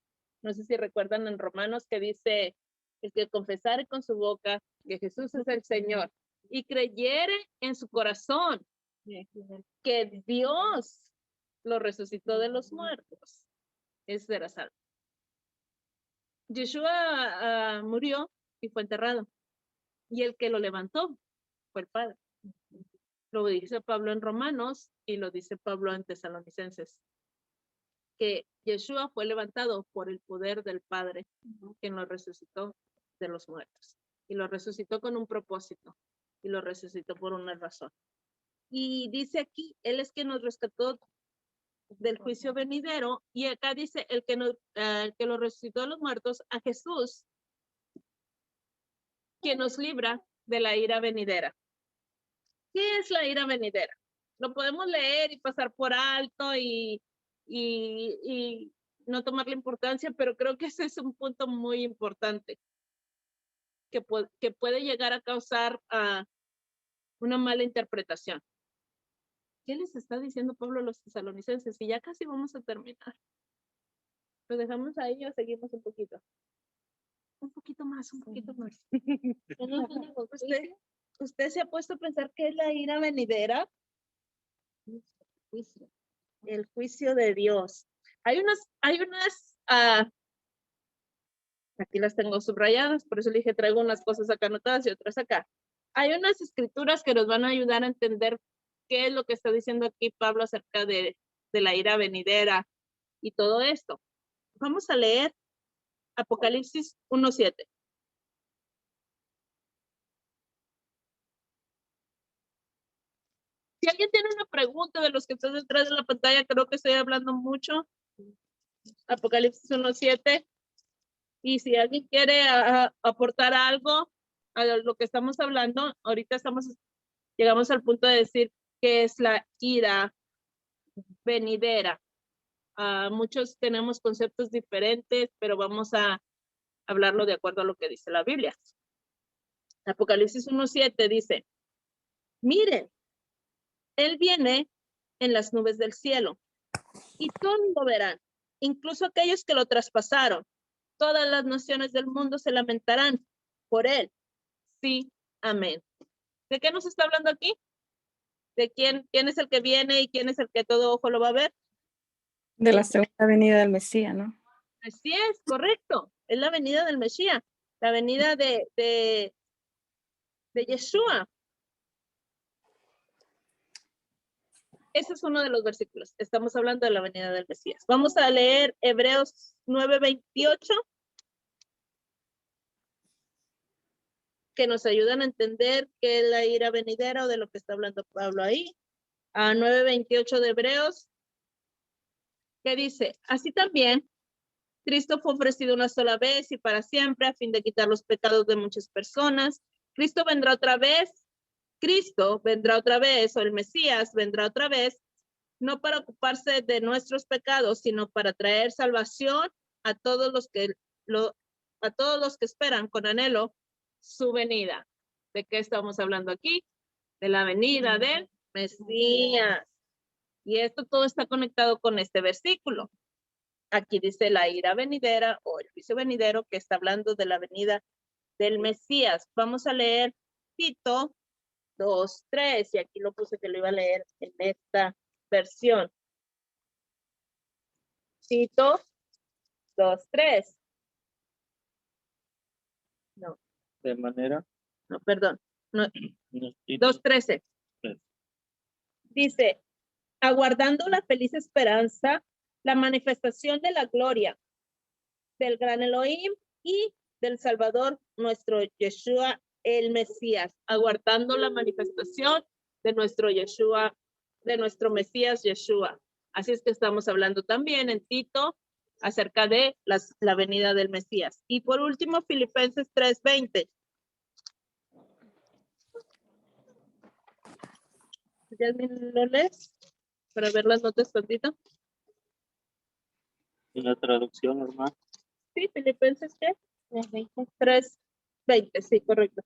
no sé si recuerdan en Romanos, que dice, el que confesare con su boca que Jesús es el Señor y creyere en su corazón que Dios lo resucitó de los muertos, ese será salvo. Yeshua murió y fue enterrado, y el que lo levantó fue el Padre. Lo dice Pablo en Romanos y lo dice Pablo en Tesalonicenses, que Yeshua fue levantado por el poder del Padre, quien lo resucitó de los muertos. Y lo resucitó con un propósito, y lo resucitó por una razón. Y dice aquí, Él es quien nos rescató del juicio venidero, y acá dice, el que lo resucitó de los muertos, a Jesús, quien nos libra de la ira venidera. ¿Qué es la ira venidera? Lo podemos leer y pasar por alto y no tomarle importancia, pero creo que ese es un punto muy importante que puede llegar a causar una mala interpretación. ¿Qué les está diciendo Pablo a los tesalonicenses? Y ya casi vamos a terminar. ¿Lo dejamos ahí o seguimos un poquito? Un poquito más, un poquito más. ¿Usted se ha puesto a pensar qué es la ira venidera? El juicio de Dios. Hay unas, aquí las tengo subrayadas, por eso le dije traigo unas cosas acá anotadas y otras acá. Hay unas escrituras que nos van a ayudar a entender qué es lo que está diciendo aquí Pablo acerca de la ira venidera y todo esto. Vamos a leer Apocalipsis 1:7. Si alguien tiene una pregunta de los que están detrás de la pantalla, creo que estoy hablando mucho. Apocalipsis 1:7. Y si alguien quiere aportar algo a lo que estamos hablando, ahorita llegamos al punto de decir qué es la ira venidera. Muchos tenemos conceptos diferentes, pero vamos a hablarlo de acuerdo a lo que dice la Biblia. Apocalipsis 1:7 dice, miren, Él viene en las nubes del cielo y todos lo verán, incluso aquellos que lo traspasaron. Todas las naciones del mundo se lamentarán por Él. Sí, amén. ¿De qué nos está hablando aquí? ¿De quién es el que viene y quién es el que todo ojo lo va a ver? De la segunda venida del Mesías, ¿no? Así es, correcto. Es la venida del Mesías, la venida de Yeshua. Ese es uno de los versículos. Estamos hablando de la venida del Mesías. Vamos a leer Hebreos 9:28. Que nos ayudan a entender qué es la ira venidera o de lo que está hablando Pablo ahí. 9:28 de Hebreos, que dice, así también, Cristo fue ofrecido una sola vez y para siempre a fin de quitar los pecados de muchas personas. Cristo vendrá otra vez, o el Mesías vendrá otra vez, no para ocuparse de nuestros pecados, sino para traer salvación a todos los que esperan con anhelo su venida. ¿De qué estamos hablando aquí? De la venida del Mesías. Y esto todo está conectado con este versículo. Aquí dice la ira venidera o el juicio venidero, que está hablando de la venida del Mesías. Vamos a leer Tito 2:3, y aquí lo puse que lo iba a leer en esta versión. Tito 2:3. No. De manera. No, perdón. No, No, 2:13. Sí. Dice, aguardando la feliz esperanza, la manifestación de la gloria del gran Elohim y del Salvador nuestro Yeshua el Mesías, aguardando la manifestación de nuestro Yeshua, de nuestro Mesías Yeshua. Así es que estamos hablando también en Tito acerca de la venida del Mesías. Y por último, Filipenses 3:20. ¿Ya lo lees? Para ver las notas tantito. ¿Una traducción, hermano? Sí, Filipenses, ¿qué? 3:20, sí, correcto.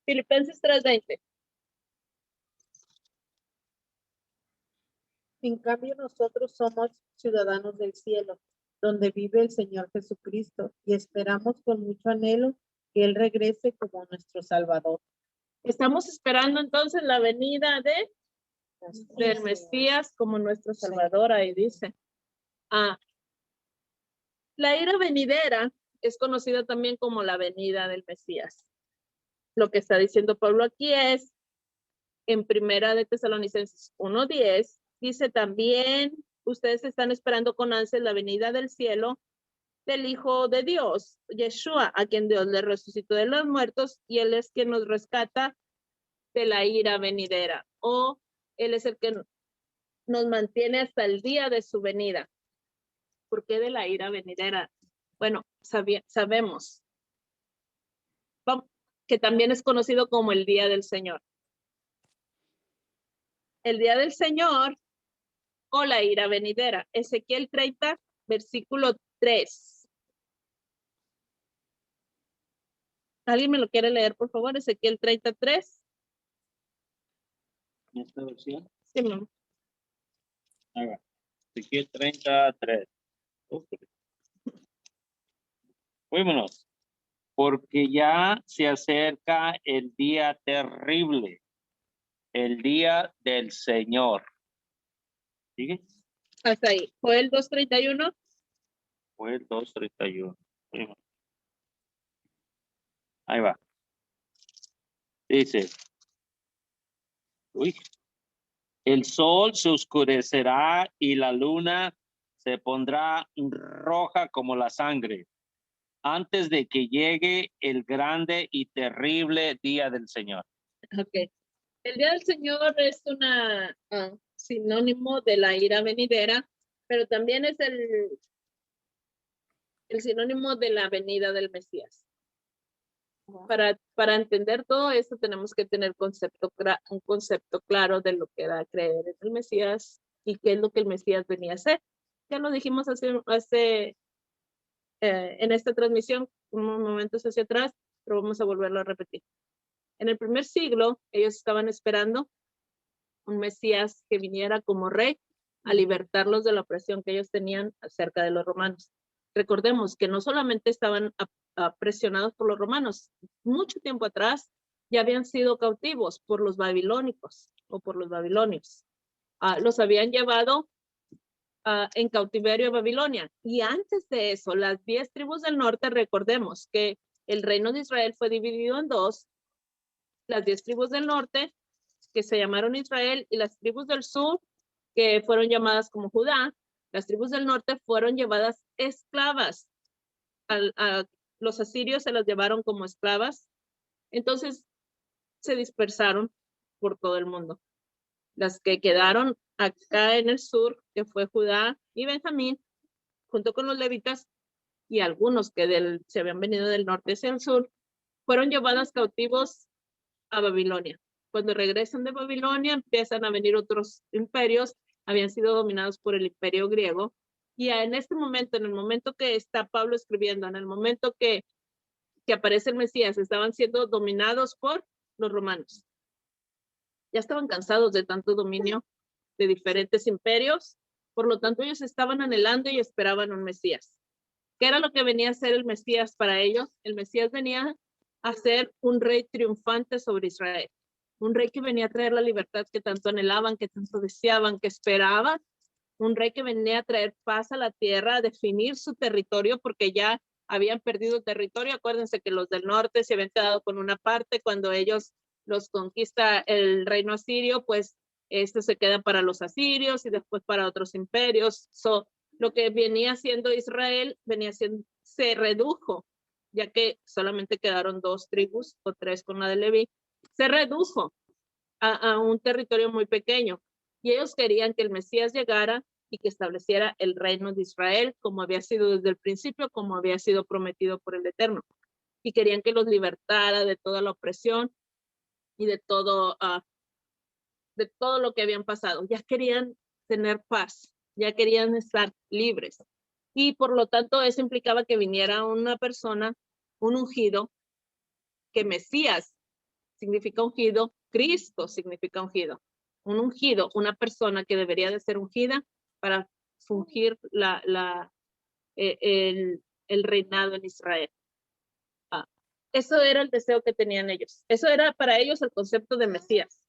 Filipenses 3:20. En cambio, nosotros somos ciudadanos del cielo, donde vive el Señor Jesucristo, y esperamos con mucho anhelo que Él regrese como nuestro Salvador. Estamos esperando entonces la venida del Mesías como nuestro Salvador, ahí dice. La ira venidera es conocida también como la venida del Mesías. Lo que está diciendo Pablo aquí es, en Primera de Tesalonicenses 1:10, dice también, ustedes están esperando con ansias la venida del cielo del Hijo de Dios, Yeshua, a quien Dios le resucitó de los muertos, y Él es quien nos rescata de la ira venidera, o Él es el que nos mantiene hasta el día de su venida. ¿Por qué de la ira venidera? Bueno, sabemos que también es conocido como el día del Señor. El día del Señor o la ira venidera. Ezequiel 30, versículo 3. ¿Alguien me lo quiere leer, por favor? Ezequiel 33. ¿En esta versión? Sí, mamá. Ahí va. Ezequiel 33. Fuímonos. Porque ya se acerca el día terrible, el día del Señor. ¿Sigue? Hasta ahí. Joel 2:31. Joel 2:31. Ahí va. Dice, el sol se oscurecerá y la luna se pondrá roja como la sangre, antes de que llegue el grande y terrible día del Señor. Ok. El día del Señor es una sinónimo de la ira venidera, pero también es el sinónimo de la venida del Mesías. Para entender todo esto tenemos que tener un concepto claro de lo que era creer en el Mesías y qué es lo que el Mesías venía a hacer. Ya lo dijimos en esta transmisión, unos momentos hacia atrás, pero vamos a volverlo a repetir. En el primer siglo, ellos estaban esperando un Mesías que viniera como rey a libertarlos de la opresión que ellos tenían acerca de los romanos. Recordemos que no solamente estaban presionados por los romanos, mucho tiempo atrás ya habían sido cautivos por los babilónicos o por los babilonios. Los habían llevado en cautiverio a Babilonia. Y antes de eso, las 10 tribus del norte, recordemos que el reino de Israel fue dividido en dos. Las 10 tribus del norte, que se llamaron Israel, y las tribus del sur, que fueron llamadas como Judá. Las tribus del norte fueron llevadas esclavas. Los asirios se las llevaron como esclavas. Entonces se dispersaron por todo el mundo. Las que quedaron acá en el sur, que fue Judá y Benjamín, junto con los levitas y algunos que se habían venido del norte hacia el sur, fueron llevadas cautivos a Babilonia. Cuando regresan de Babilonia, empiezan a venir otros imperios, habían sido dominados por el imperio griego, y en este momento, en el momento que está Pablo escribiendo, en el momento que aparece el Mesías, estaban siendo dominados por los romanos. Ya estaban cansados de tanto dominio de diferentes imperios, por lo tanto ellos estaban anhelando y esperaban un Mesías. ¿Qué era lo que venía a ser el Mesías para ellos? El Mesías venía a ser un rey triunfante sobre Israel, un rey que venía a traer la libertad que tanto anhelaban, que tanto deseaban, que esperaban, un rey que venía a traer paz a la tierra, a definir su territorio, porque ya habían perdido territorio. Acuérdense que los del norte se habían quedado con una parte. Cuando ellos los conquista el reino asirio, pues se queda para los asirios y después para otros imperios. Lo que venía siendo Israel se redujo, ya que solamente quedaron 2 tribus o 3 con la de Leví. Se redujo a un territorio muy pequeño y ellos querían que el Mesías llegara y que estableciera el reino de Israel como había sido desde el principio, como había sido prometido por el Eterno. Y querían que los libertara de toda la opresión y de todo lo que habían pasado. Ya querían tener paz, ya querían estar libres. Y por lo tanto eso implicaba que viniera una persona, un ungido, que Mesías significa ungido, Cristo significa ungido. Un ungido, una persona que debería de ser ungida para fungir el reinado en Israel. Eso era el deseo que tenían ellos. Eso era para ellos el concepto de Mesías.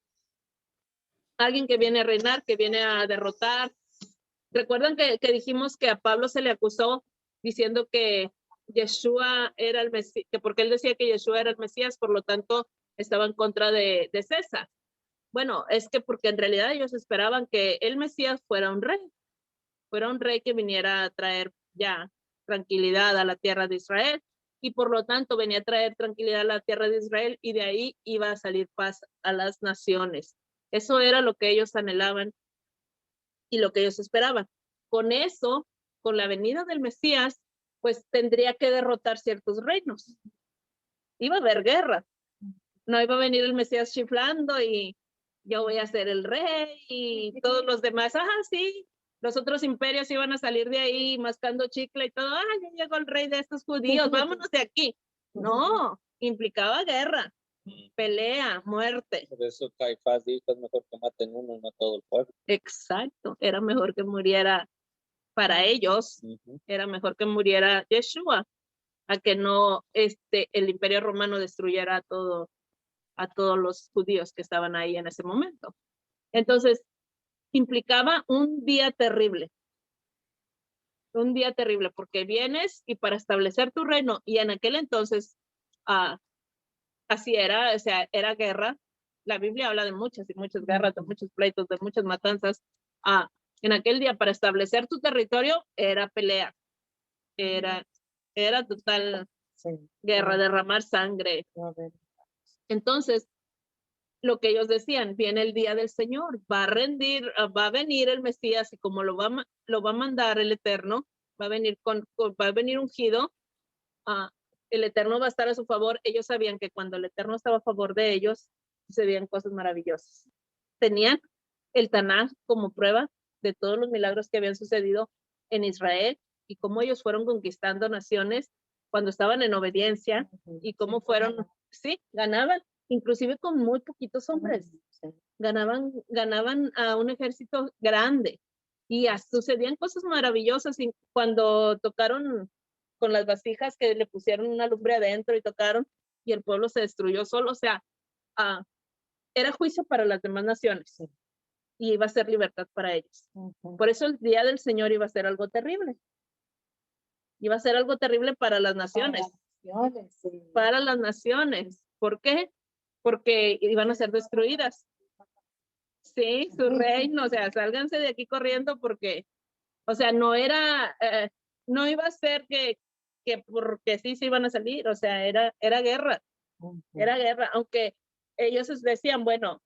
Alguien que viene a reinar, que viene a derrotar. ¿Recuerdan que dijimos que a Pablo se le acusó diciendo que Yeshua era el Mesías, que porque él decía que Yeshua era el Mesías, por lo tanto estaba en contra de César? Bueno, es que porque en realidad ellos esperaban que el Mesías fuera un rey que viniera a traer ya tranquilidad a la tierra de Israel, y por lo tanto venía a traer tranquilidad a la tierra de Israel, y de ahí iba a salir paz a las naciones. Eso era lo que ellos anhelaban y lo que ellos esperaban. Con eso, con la venida del Mesías, pues tendría que derrotar ciertos reinos. Iba a haber guerra. No iba a venir el Mesías chiflando y yo voy a ser el rey y todos los demás, sí, los otros imperios iban a salir de ahí mascando chicle y todo, ya llegó el rey de estos judíos, vámonos de aquí. No, implicaba guerra, pelea, muerte. Por eso Caifás dijo, es mejor que maten uno y no todo el pueblo. Exacto, era mejor que muriera para ellos, era mejor que muriera Yeshua, a que no el imperio romano destruyera a todos los judíos que estaban ahí en ese momento. Entonces, implicaba un día terrible, porque vienes y para establecer tu reino, y en aquel entonces, así era, o sea, era guerra. La Biblia habla de muchas y muchas guerras, de muchos pleitos, de muchas matanzas. En aquel día, para establecer tu territorio, era pelea, era total guerra, derramar sangre. Entonces, lo que ellos decían, viene el día del Señor, va a venir el Mesías, y como lo va a mandar el Eterno, va a venir ungido, el Eterno va a estar a su favor. Ellos sabían que cuando el Eterno estaba a favor de ellos, sucedían cosas maravillosas. Tenían el Tanaj como prueba de todos los milagros que habían sucedido en Israel y cómo ellos fueron conquistando naciones cuando estaban en obediencia, y cómo fueron, ganaban, inclusive con muy poquitos hombres. Ganaban a un ejército grande, y sucedían cosas maravillosas. Y cuando tocaron con las vasijas, que le pusieron una lumbre adentro y tocaron, y el pueblo se destruyó solo, o sea, era juicio para las demás naciones, y iba a ser libertad para ellos. Por eso el día del Señor iba a ser algo terrible. Iba a ser algo terrible para las naciones. Para las naciones. ¿Por qué? Porque iban a ser destruidas. Sí, su reino, o sea, sálganse de aquí corriendo, porque, o sea, no iba a ser que porque sí se iban a salir, o sea, era guerra. Era guerra, aunque ellos decían, bueno,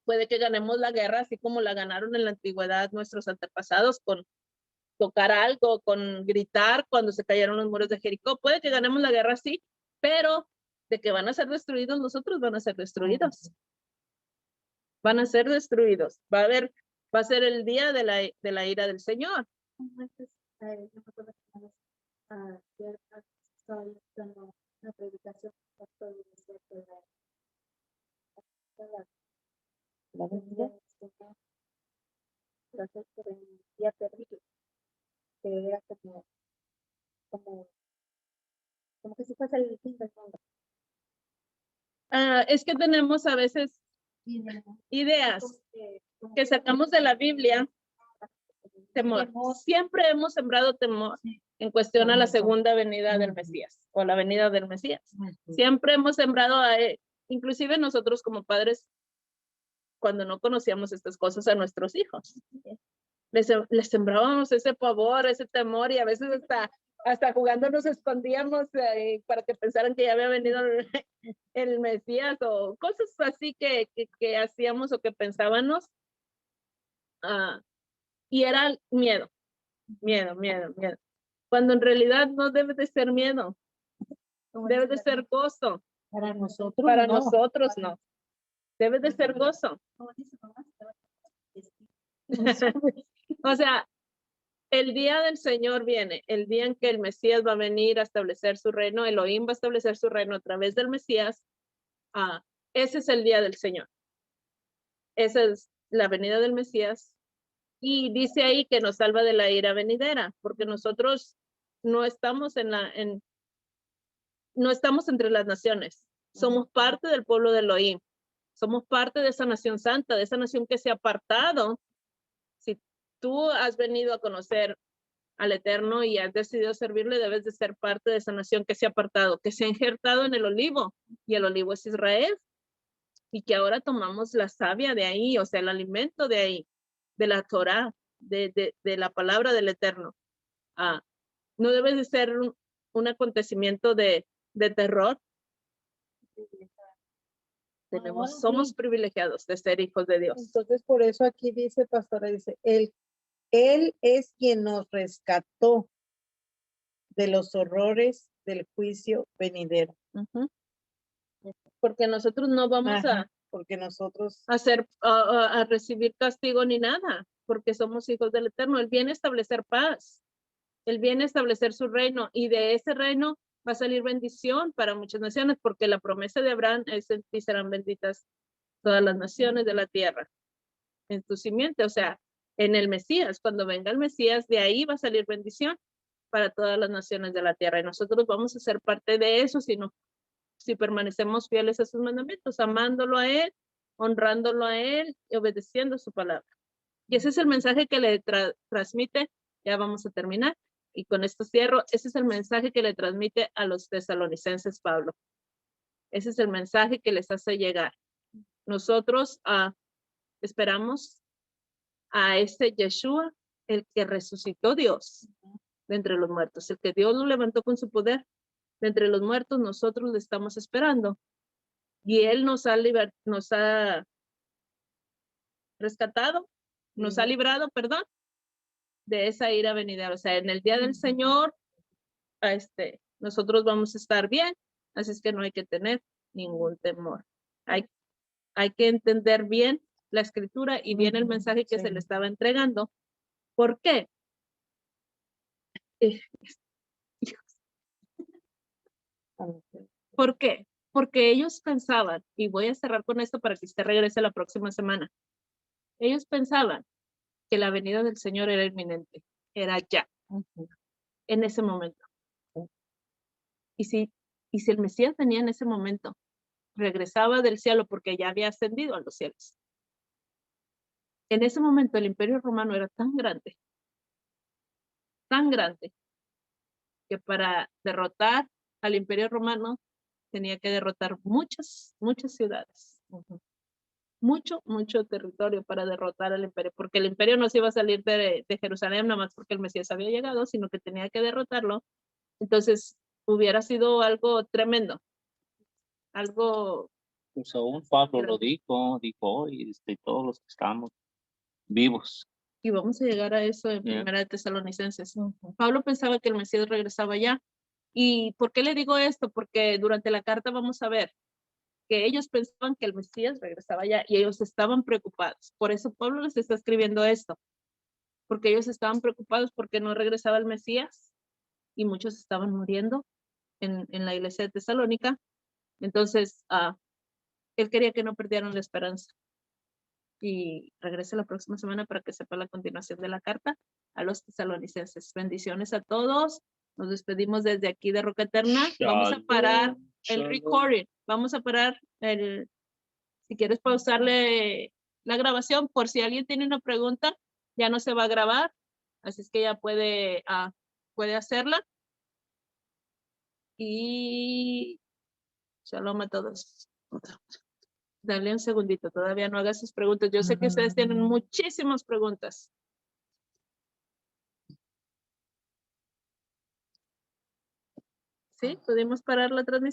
puede que ganemos la guerra así como la ganaron en la antigüedad nuestros antepasados, con tocar algo, con gritar cuando se cayeron los muros de Jericó. Puede que ganemos la guerra así, pero de que van a ser destruidos, nosotros van a ser destruidos. Van a ser destruidos. Va a ser el día de la ira del Señor. Una predicación día terrible, que era como que si fuese el fin del mundo. Es que tenemos a veces ideas que sacamos de la Biblia. Temor. Siempre hemos sembrado temor en cuestión a la Ajá. segunda venida del Ujú. Mesías o la venida del Mesías. Ujú. Siempre hemos sembrado, inclusive nosotros como padres, cuando no conocíamos estas cosas a nuestros hijos, les sembrábamos ese pavor, ese temor y a veces hasta jugando nos escondíamos para que pensaran que ya había venido el Mesías o cosas así que hacíamos o que pensábamos. Y era miedo, miedo, miedo, miedo. Cuando en realidad no debe de ser miedo, debe de ser gozo. Para nosotros Para no. nosotros no. Debe de ser gozo. O sea, el día del Señor viene, el día en que el Mesías va a venir a establecer su reino, Elohim va a establecer su reino a través del Mesías. Ese es el día del Señor. Esa es la venida del Mesías. Y dice ahí que nos salva de la ira venidera, porque nosotros no estamos no estamos entre las naciones. Somos parte del pueblo de Elohim. Somos parte de esa nación santa, de esa nación que se ha apartado. Si tú has venido a conocer al Eterno y has decidido servirle, debes de ser parte de esa nación que se ha apartado, que se ha injertado en el olivo, y el olivo es Israel, y que ahora tomamos la savia de ahí, o sea, el alimento de ahí, de la Torá, de la palabra del Eterno. No debe de ser un acontecimiento de terror. Somos privilegiados de ser hijos de Dios. Entonces, por eso aquí dice, pastora, dice, él es quien nos rescató de los horrores del juicio venidero. Ujú. Porque nosotros no vamos Ajá, porque nosotros, a recibir castigo ni nada, porque somos hijos del Eterno. Él viene a establecer paz. Él viene a establecer su reino, y de ese reino va a salir bendición para muchas naciones, porque la promesa de Abraham es y serán benditas todas las naciones de la tierra en tu simiente, o sea, en el Mesías, cuando venga el Mesías, de ahí va a salir bendición para todas las naciones de la tierra, y nosotros vamos a ser parte de eso si permanecemos fieles a sus mandamientos, amándolo a Él, honrándolo a Él y obedeciendo su palabra. Y ese es el mensaje que le transmite, ya vamos a terminar, y con esto cierro, ese es el mensaje que le transmite a los tesalonicenses Pablo. Ese es el mensaje que les hace llegar. Nosotros esperamos a este Yeshua, el que resucitó Dios de entre los muertos, el que Dios lo levantó con su poder de entre los muertos. Nosotros le estamos esperando, y Él nos ha rescatado, nos ha librado, perdón, de esa ira venidera. O sea, en el día del Señor, nosotros vamos a estar bien, así es que no hay que tener ningún temor. Hay que entender bien la escritura y bien el mensaje que se le estaba entregando. ¿Por qué? ¿Por qué? Porque ellos pensaban, y voy a cerrar con esto para que usted regrese la próxima semana. Ellos pensaban que la venida del Señor era inminente, era ya, en ese momento. Y si el Mesías venía en ese momento, regresaba del cielo porque ya había ascendido a los cielos. En ese momento el Imperio Romano era tan grande, que para derrotar al Imperio Romano tenía que derrotar muchas ciudades. Mucho territorio para derrotar al imperio, porque el imperio no se iba a salir de Jerusalén nada más porque el Mesías había llegado, sino que tenía que derrotarlo. Entonces hubiera sido algo tremendo, algo. Pues aún Pablo lo dijo y todos los que estamos vivos. Y vamos a llegar a eso en Primera de Tesalonicenses. Pablo pensaba que el Mesías regresaba ya. ¿Y por qué le digo esto? Porque durante la carta vamos a ver que ellos pensaban que el Mesías regresaba ya y ellos estaban preocupados. Por eso Pablo les está escribiendo esto, porque ellos estaban preocupados porque no regresaba el Mesías y muchos estaban muriendo en la iglesia de Tesalónica. Entonces, él quería que no perdieran la esperanza. Y regrese la próxima semana para que sepa la continuación de la carta a los tesalonicenses. Bendiciones a todos. Nos despedimos desde aquí de Roca Eterna. Vamos a parar el recording. Vamos a parar si quieres pausarle la grabación por si alguien tiene una pregunta, ya no se va a grabar. Así es que ya puede puede hacerla. Y shalom a todos. Dale un segundito, todavía no haga sus preguntas. Yo sé que ustedes tienen muchísimas preguntas. ¿Sí? ¿Pudimos parar la transmisión?